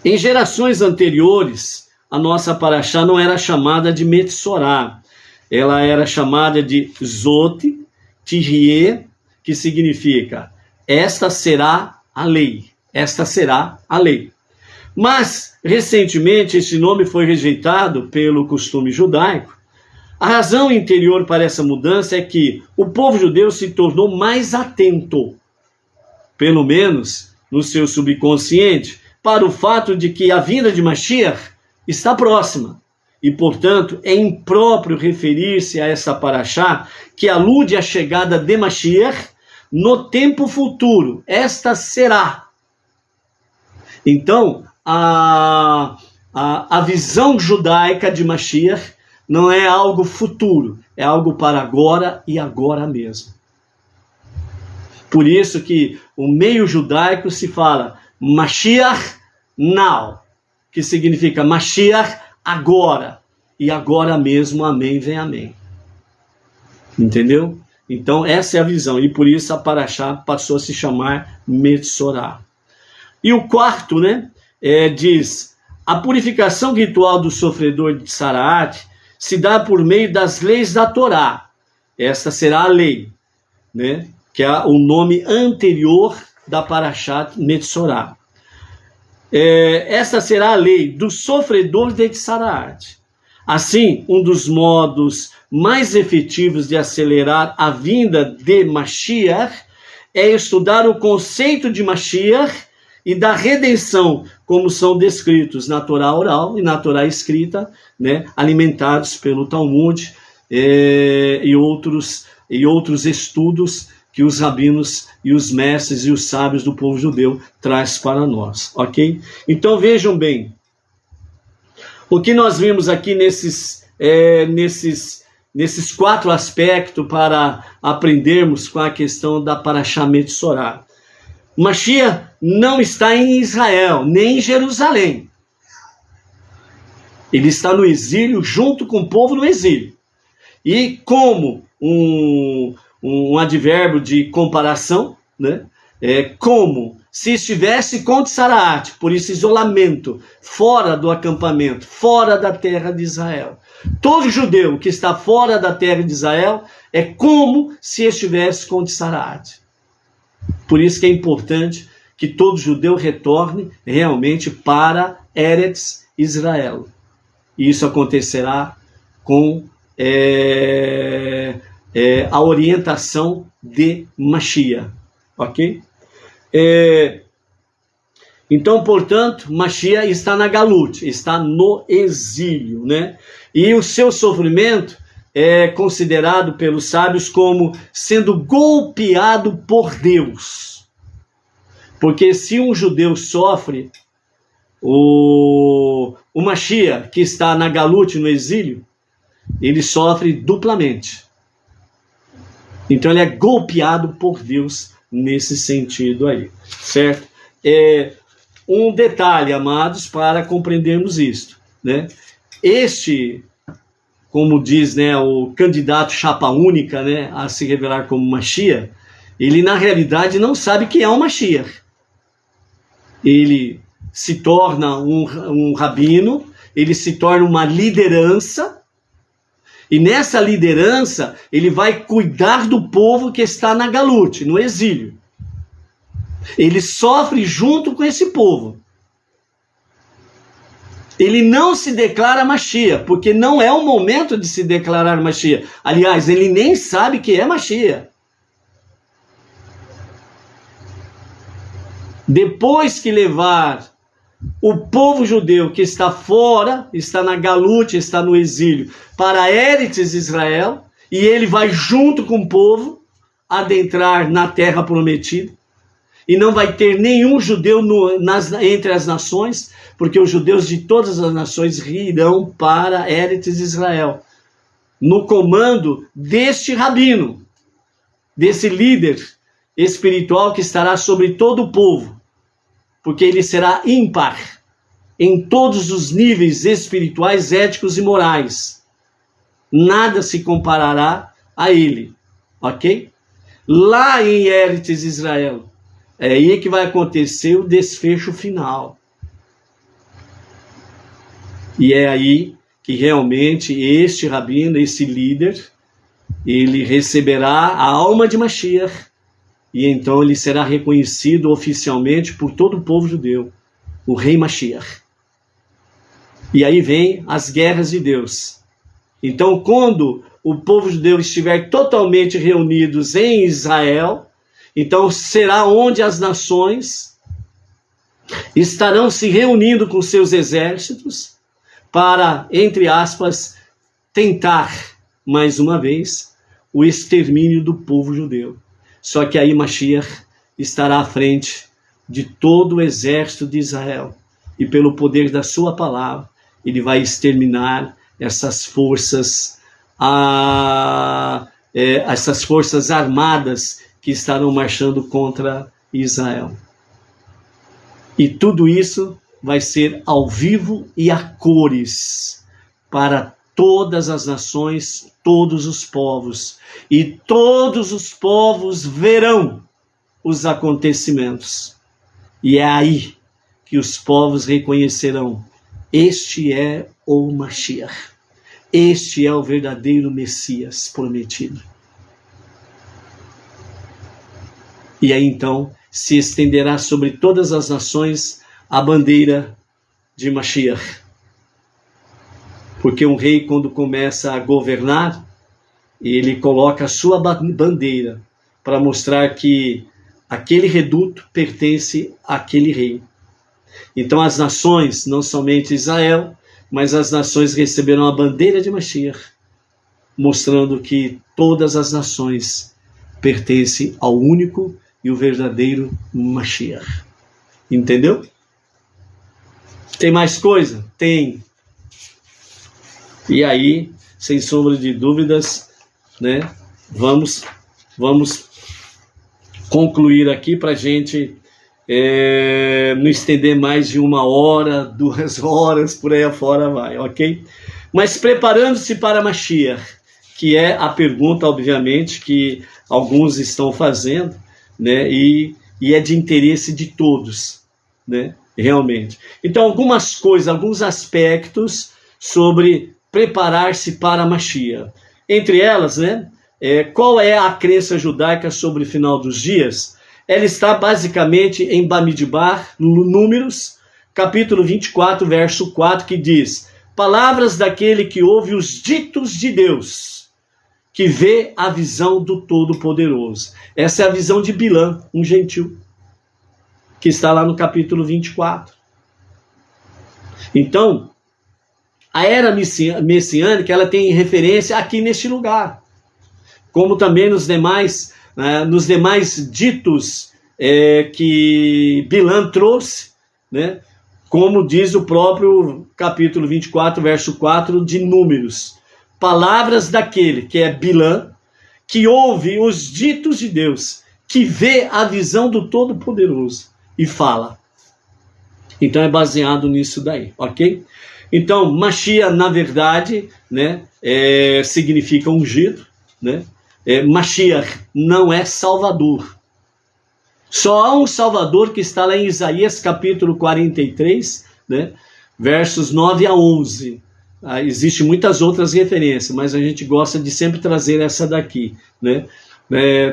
Em gerações anteriores, a nossa Parashá não era chamada de Metzorá. Ela era chamada de Zot Tirie, que significa esta será a lei. Esta será a lei. Mas, recentemente, esse nome foi rejeitado pelo costume judaico. A razão interior para essa mudança é que o povo judeu se tornou mais atento, pelo menos no seu subconsciente, para o fato de que a vinda de Mashiach está próxima e, portanto, é impróprio referir-se a essa paraxá, que alude à chegada de Mashiach no tempo futuro. Esta será. Então, a visão judaica de Mashiach não é algo futuro, é algo para agora e agora mesmo. Por isso que o meio judaico se fala Mashiach now, que significa Mashiach agora, e agora mesmo, amém, vem amém. Entendeu? Então essa é a visão, e por isso a paraxá passou a se chamar Metsorá. E o quarto, diz, a purificação ritual do sofredor de Tzaraat se dá por meio das leis da Torá. Esta será a lei, que é o nome anterior da paraxá Metsorá. Esta será a lei do sofredor de Tzaraat. Assim, um dos modos mais efetivos de acelerar a vinda de Mashiach é estudar o conceito de Mashiach e da redenção, como são descritos na Torá oral e na Torá escrita, alimentados pelo Talmud e outros estudos que os rabinos e os mestres e os sábios do povo judeu traz para nós, ok? Então vejam bem, o que nós vimos aqui nesses 4 aspectos para aprendermos com a questão da paraxá Metsorá. Mashiach não está em Israel, nem em Jerusalém. Ele está no exílio, junto com o povo no exílio. E como um advérbio de comparação, como se estivesse com Tzaraat, por isso isolamento, fora do acampamento, fora da terra de Israel. Todo judeu que está fora da terra de Israel é como se estivesse com Tzaraat. Por isso que é importante que todo judeu retorne realmente para Eretz Israel. E isso acontecerá com a orientação de Mashiach. Ok? Então, portanto, Mashiach está na Galut, está no exílio, E o seu sofrimento é considerado pelos sábios como sendo golpeado por Deus. Porque se um judeu sofre, o Mashiach, que está na Galut, no exílio, ele sofre duplamente. Então ele é golpeado por Deus nesse sentido aí, certo? Um detalhe, amados, para compreendermos isto, Este, como diz, o candidato chapa única, a se revelar como Mashiach, ele na realidade não sabe quem é o Mashiach. Ele se torna um rabino, ele se torna uma liderança, e nessa liderança ele vai cuidar do povo que está na Galut, no exílio. Ele sofre junto com esse povo. Ele não se declara Mashiach, porque não é o momento de se declarar Mashiach. Aliás, ele nem sabe que é Mashiach. Depois que levar o povo judeu que está fora, está na Galut, está no exílio, para Eretz Israel, e ele vai junto com o povo adentrar na terra prometida, e não vai ter nenhum judeu entre as nações, porque os judeus de todas as nações irão para Eretz Israel, no comando deste rabino, desse líder espiritual que estará sobre todo o povo, porque ele será ímpar em todos os níveis espirituais, éticos e morais. Nada se comparará a ele, ok? Lá em Eretz Israel, é aí que vai acontecer o desfecho final. E é aí que realmente este rabino, esse líder, ele receberá a alma de Mashiach, e então ele será reconhecido oficialmente por todo o povo judeu, o rei Mashiach. E aí vem as guerras de Deus. Então, quando o povo judeu estiver totalmente reunidos em Israel, então será onde as nações estarão se reunindo com seus exércitos para, entre aspas, tentar, mais uma vez, o extermínio do povo judeu. Só que aí Mashiach estará à frente de todo o exército de Israel. E pelo poder da sua palavra, ele vai exterminar essas forças, essas forças armadas que estarão marchando contra Israel. E tudo isso vai ser ao vivo e a cores para todas as nações, todos os povos. E todos os povos verão os acontecimentos. E é aí que os povos reconhecerão: este é o Mashiach. Este é o verdadeiro Messias prometido. E aí então se estenderá sobre todas as nações a bandeira de Mashiach. Porque um rei, quando começa a governar, ele coloca a sua bandeira para mostrar que aquele reduto pertence àquele rei. Então as nações, não somente Israel, mas as nações receberão a bandeira de Mashiach, mostrando que todas as nações pertencem ao único e o verdadeiro Mashiach. Entendeu? Tem mais coisa? Tem. E aí, sem sombra de dúvidas, né, vamos concluir aqui para a gente não estender mais de 1 hora, 2 horas, por aí afora vai, ok? Mas preparando-se para Mashiach, que é a pergunta, obviamente, que alguns estão fazendo, né, e é de interesse de todos, né, realmente. Então, algumas coisas, alguns aspectos sobre preparar-se para Mashiach. Entre elas, né, qual é a crença judaica sobre o final dos dias? Ela está basicamente em Bamidbar, Números, capítulo 24, verso 4, que diz: palavras daquele que ouve os ditos de Deus, que vê a visão do Todo-Poderoso. Essa é a visão de Bilã, um gentil, que está lá no capítulo 24. Então, a era messiânica, ela tem referência aqui neste lugar, como também nos demais ditos que Bilã trouxe, né? Como diz o próprio capítulo 24, verso 4 de Números. Palavras daquele, que é Bilã, que ouve os ditos de Deus, que vê a visão do Todo-Poderoso e fala. Então é baseado nisso daí, ok? Então, Mashiach, na verdade, né, significa ungido, né? Mashiach não é Salvador. Só há um Salvador que está lá em Isaías capítulo 43, né, versos 9 a 11. Existem muitas outras referências, mas a gente gosta de sempre trazer essa daqui, né?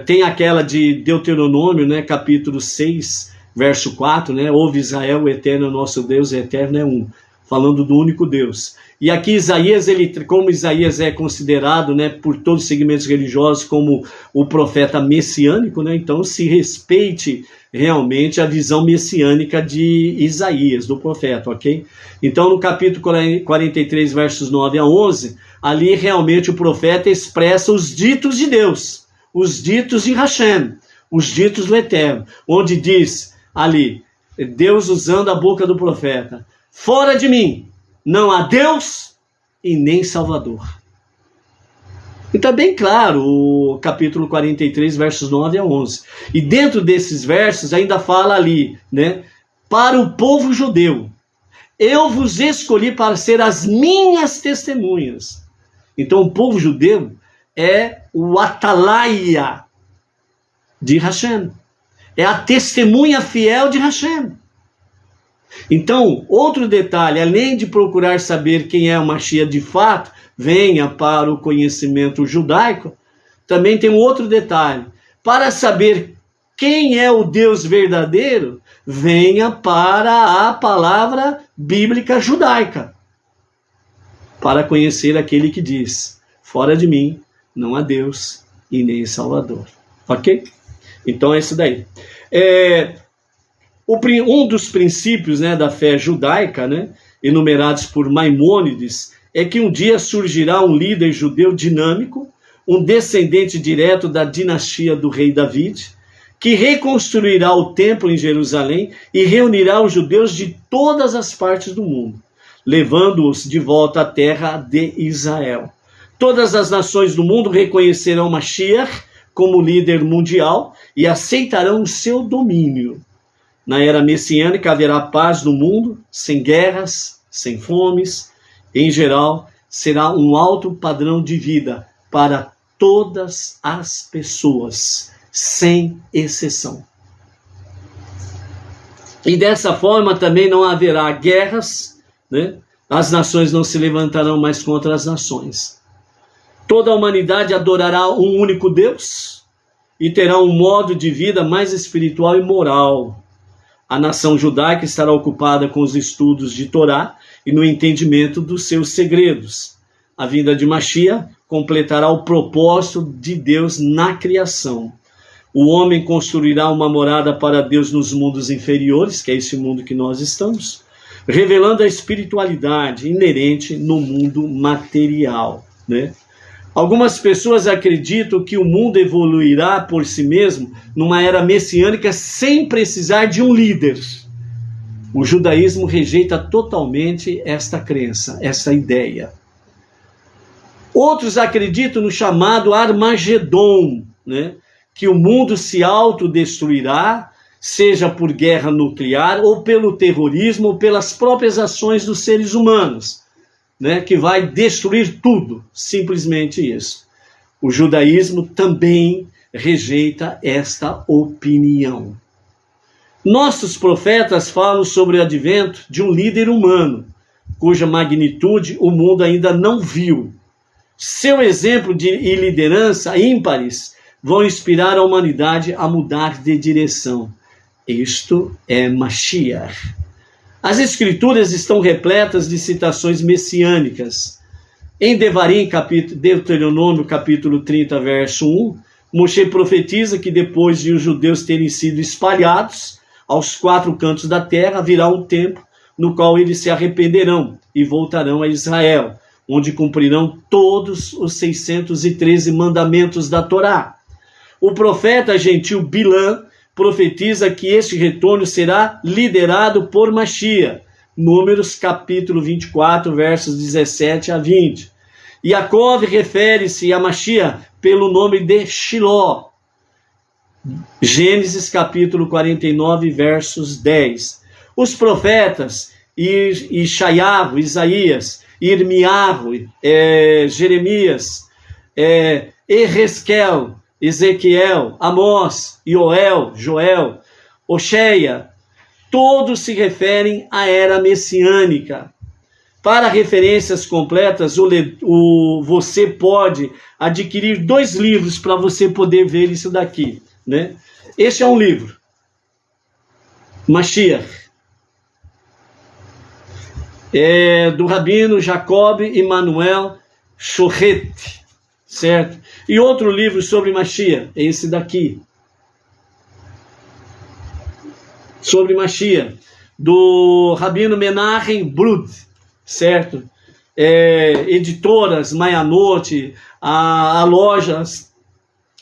Tem aquela de Deuteronômio, né, capítulo 6, verso 4, né? Ouve Israel, o eterno é nosso Deus, o eterno é um. Falando do único Deus. E aqui Isaías, como Isaías é considerado, né, por todos os segmentos religiosos como o profeta messiânico, né, então se respeite realmente a visão messiânica de Isaías, do profeta, ok? Então no capítulo 43, versos 9 a 11, ali realmente o profeta expressa os ditos de Deus, os ditos de Hashem, os ditos do Eterno, onde diz ali, Deus usando a boca do profeta: fora de mim não há Deus e nem Salvador. E está bem claro o capítulo 43, versos 9 a 11. E dentro desses versos ainda fala ali, né? Para o povo judeu, eu vos escolhi para ser as minhas testemunhas. Então o povo judeu é o atalaia de Hashem. É a testemunha fiel de Hashem. Então, outro detalhe, além de procurar saber quem é o Mashiach de fato, venha para o conhecimento judaico, também tem um outro detalhe. Para saber quem é o Deus verdadeiro, venha para a palavra bíblica judaica, para conhecer aquele que diz: fora de mim não há Deus e nem Salvador. Ok? Então é isso daí. Um dos princípios, né, da fé judaica, né, enumerados por Maimônides, é que um dia surgirá um líder judeu dinâmico, um descendente direto da dinastia do rei David, que reconstruirá o templo em Jerusalém e reunirá os judeus de todas as partes do mundo, levando-os de volta à terra de Israel. Todas as nações do mundo reconhecerão Mashiach como líder mundial e aceitarão o seu domínio. Na era messiânica haverá paz no mundo, sem guerras, sem fomes. Em geral, será um alto padrão de vida para todas as pessoas, sem exceção. E dessa forma também não haverá guerras, né? As nações não se levantarão mais contra as nações. Toda a humanidade adorará um único Deus e terá um modo de vida mais espiritual e moral. A nação judaica estará ocupada com os estudos de Torá e no entendimento dos seus segredos. A vinda de Mashiach completará o propósito de Deus na criação. O homem construirá uma morada para Deus nos mundos inferiores, que é esse mundo que nós estamos, revelando a espiritualidade inerente no mundo material, né? Algumas pessoas acreditam que o mundo evoluirá por si mesmo numa era messiânica sem precisar de um líder. O judaísmo rejeita totalmente esta crença, essa ideia. Outros acreditam no chamado Armagedon, né? Que o mundo se autodestruirá, seja por guerra nuclear, ou pelo terrorismo, ou pelas próprias ações dos seres humanos, né, que vai destruir tudo, simplesmente isso. O judaísmo também rejeita esta opinião. Nossos profetas falam sobre o advento de um líder humano, cuja magnitude o mundo ainda não viu. Seu exemplo e liderança ímpares vão inspirar a humanidade a mudar de direção. Isto é Mashiach. As escrituras estão repletas de citações messiânicas. Em Devarim, Deuteronômio, capítulo 30, verso 1, Moshe profetiza que depois de os judeus terem sido espalhados aos 4 cantos da terra, virá um tempo no qual eles se arrependerão e voltarão a Israel, onde cumprirão todos os 613 mandamentos da Torá. O profeta gentil Bilã profetiza que este retorno será liderado por Mashiach. Números capítulo 24, versos 17 a 20. Yaakov refere-se a Mashiach pelo nome de Shiló. Gênesis capítulo 49, versos 10. Os profetas Ishaiahu, Isaías, Irmiahu, Jeremias, Ezequiel, Ezequiel, Amós, Joel, Oséia, todos se referem à era messiânica. Para referências completas, você pode adquirir 2 livros para você poder ver isso daqui, né? Este é um livro, Mashiach, do Rabino Jacob Emanuel Shohet, certo? E outro livro sobre Mashiach, é esse daqui. Sobre Mashiach, do Rabino Menachem Brud, certo? Editoras Mayanot, a lojas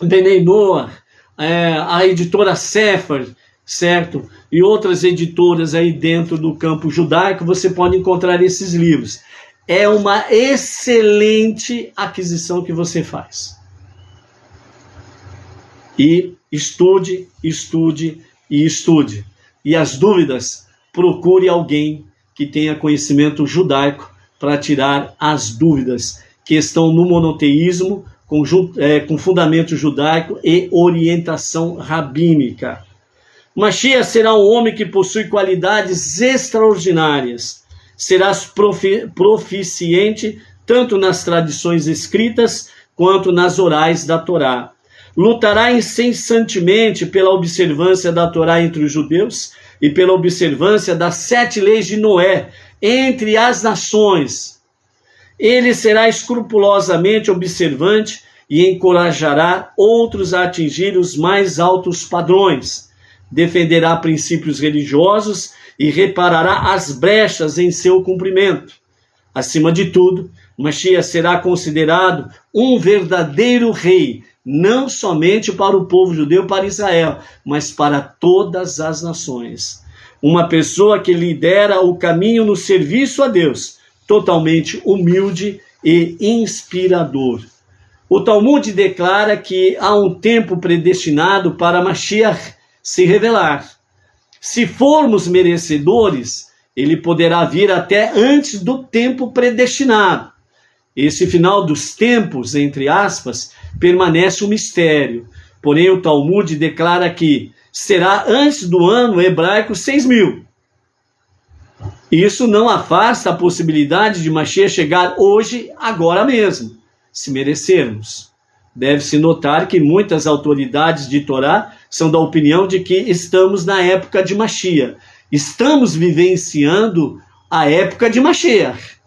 Benei Noah, a editora Sefer, certo? E outras editoras aí dentro do campo judaico, você pode encontrar esses livros. É uma excelente aquisição que você faz. E estude, estude e estude. E as dúvidas, procure alguém que tenha conhecimento judaico para tirar as dúvidas que estão no monoteísmo, com fundamento judaico e orientação rabínica. Mashiach será um homem que possui qualidades extraordinárias. Serás proficiente tanto nas tradições escritas quanto nas orais da Torá. Lutará incessantemente pela observância da Torá entre os judeus e pela observância das 7 leis de Noé entre as nações. Ele será escrupulosamente observante e encorajará outros a atingir os mais altos padrões. Defenderá princípios religiosos e reparará as brechas em seu cumprimento. Acima de tudo, Mashiach será considerado um verdadeiro rei, não somente para o povo judeu, para Israel, mas para todas as nações. Uma pessoa que lidera o caminho no serviço a Deus, totalmente humilde e inspirador. O Talmud declara que há um tempo predestinado para Mashiach se revelar. Se formos merecedores, ele poderá vir até antes do tempo predestinado. Esse final dos tempos, entre aspas, permanece um mistério. Porém, o Talmud declara que será antes do ano hebraico 6.000. Isso não afasta a possibilidade de Mashiach chegar hoje, agora mesmo, se merecermos. Deve-se notar que muitas autoridades de Torá são da opinião de que estamos na época de Mashiach. Estamos vivenciando a época de Mashiach.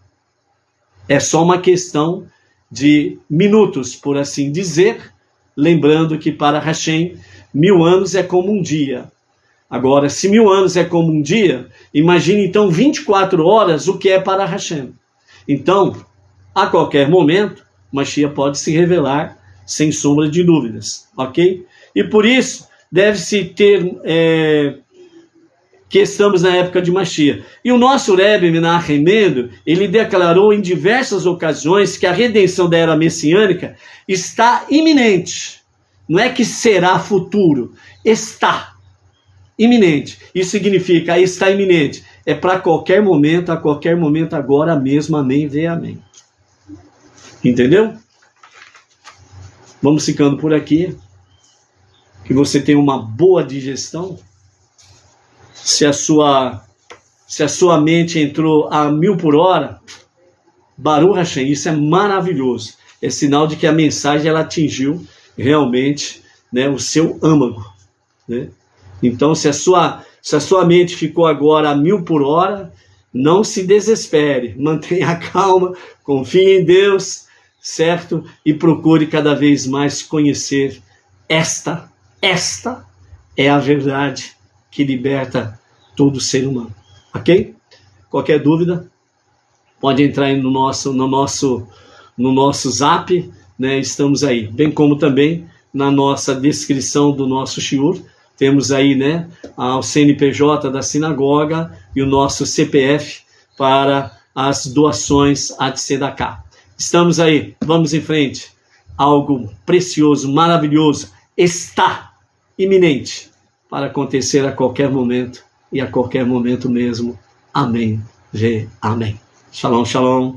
É só uma questão de minutos, por assim dizer, lembrando que para Hashem, 1000 anos é como um dia. Agora, se 1000 anos é como um dia, imagine então 24 horas o que é para Hashem. Então, a qualquer momento, Mashiach pode se revelar sem sombra de dúvidas, ok? E por isso, deve-se ter que estamos na época de Mashiach. E o nosso Rebbe Menachem Mendel, ele declarou em diversas ocasiões que a redenção da era messiânica está iminente. Não é que será futuro, está iminente. Isso significa, está iminente. É para qualquer momento, a qualquer momento, agora mesmo, amém, vê amém. Entendeu? Vamos ficando por aqui. Que você tenha uma boa digestão. Se a sua mente entrou a 1000 por hora, Baruch Hashem, isso é maravilhoso. É sinal de que a mensagem ela atingiu realmente, né, o seu âmago. Né? Então, se a sua mente ficou agora a 1000 por hora, não se desespere. Mantenha calma, confie em Deus, certo? E procure cada vez mais conhecer esta é a verdade que liberta todo ser humano, ok? Qualquer dúvida, pode entrar aí no nosso zap, né? Estamos aí, bem como também na nossa descrição do nosso shiur, temos aí, né, o CNPJ da sinagoga e o nosso CPF para as doações a Tzedakah. Estamos aí, vamos em frente, algo precioso, maravilhoso, está iminente para acontecer a qualquer momento e a qualquer momento mesmo. Amém. Amém. Shalom, shalom.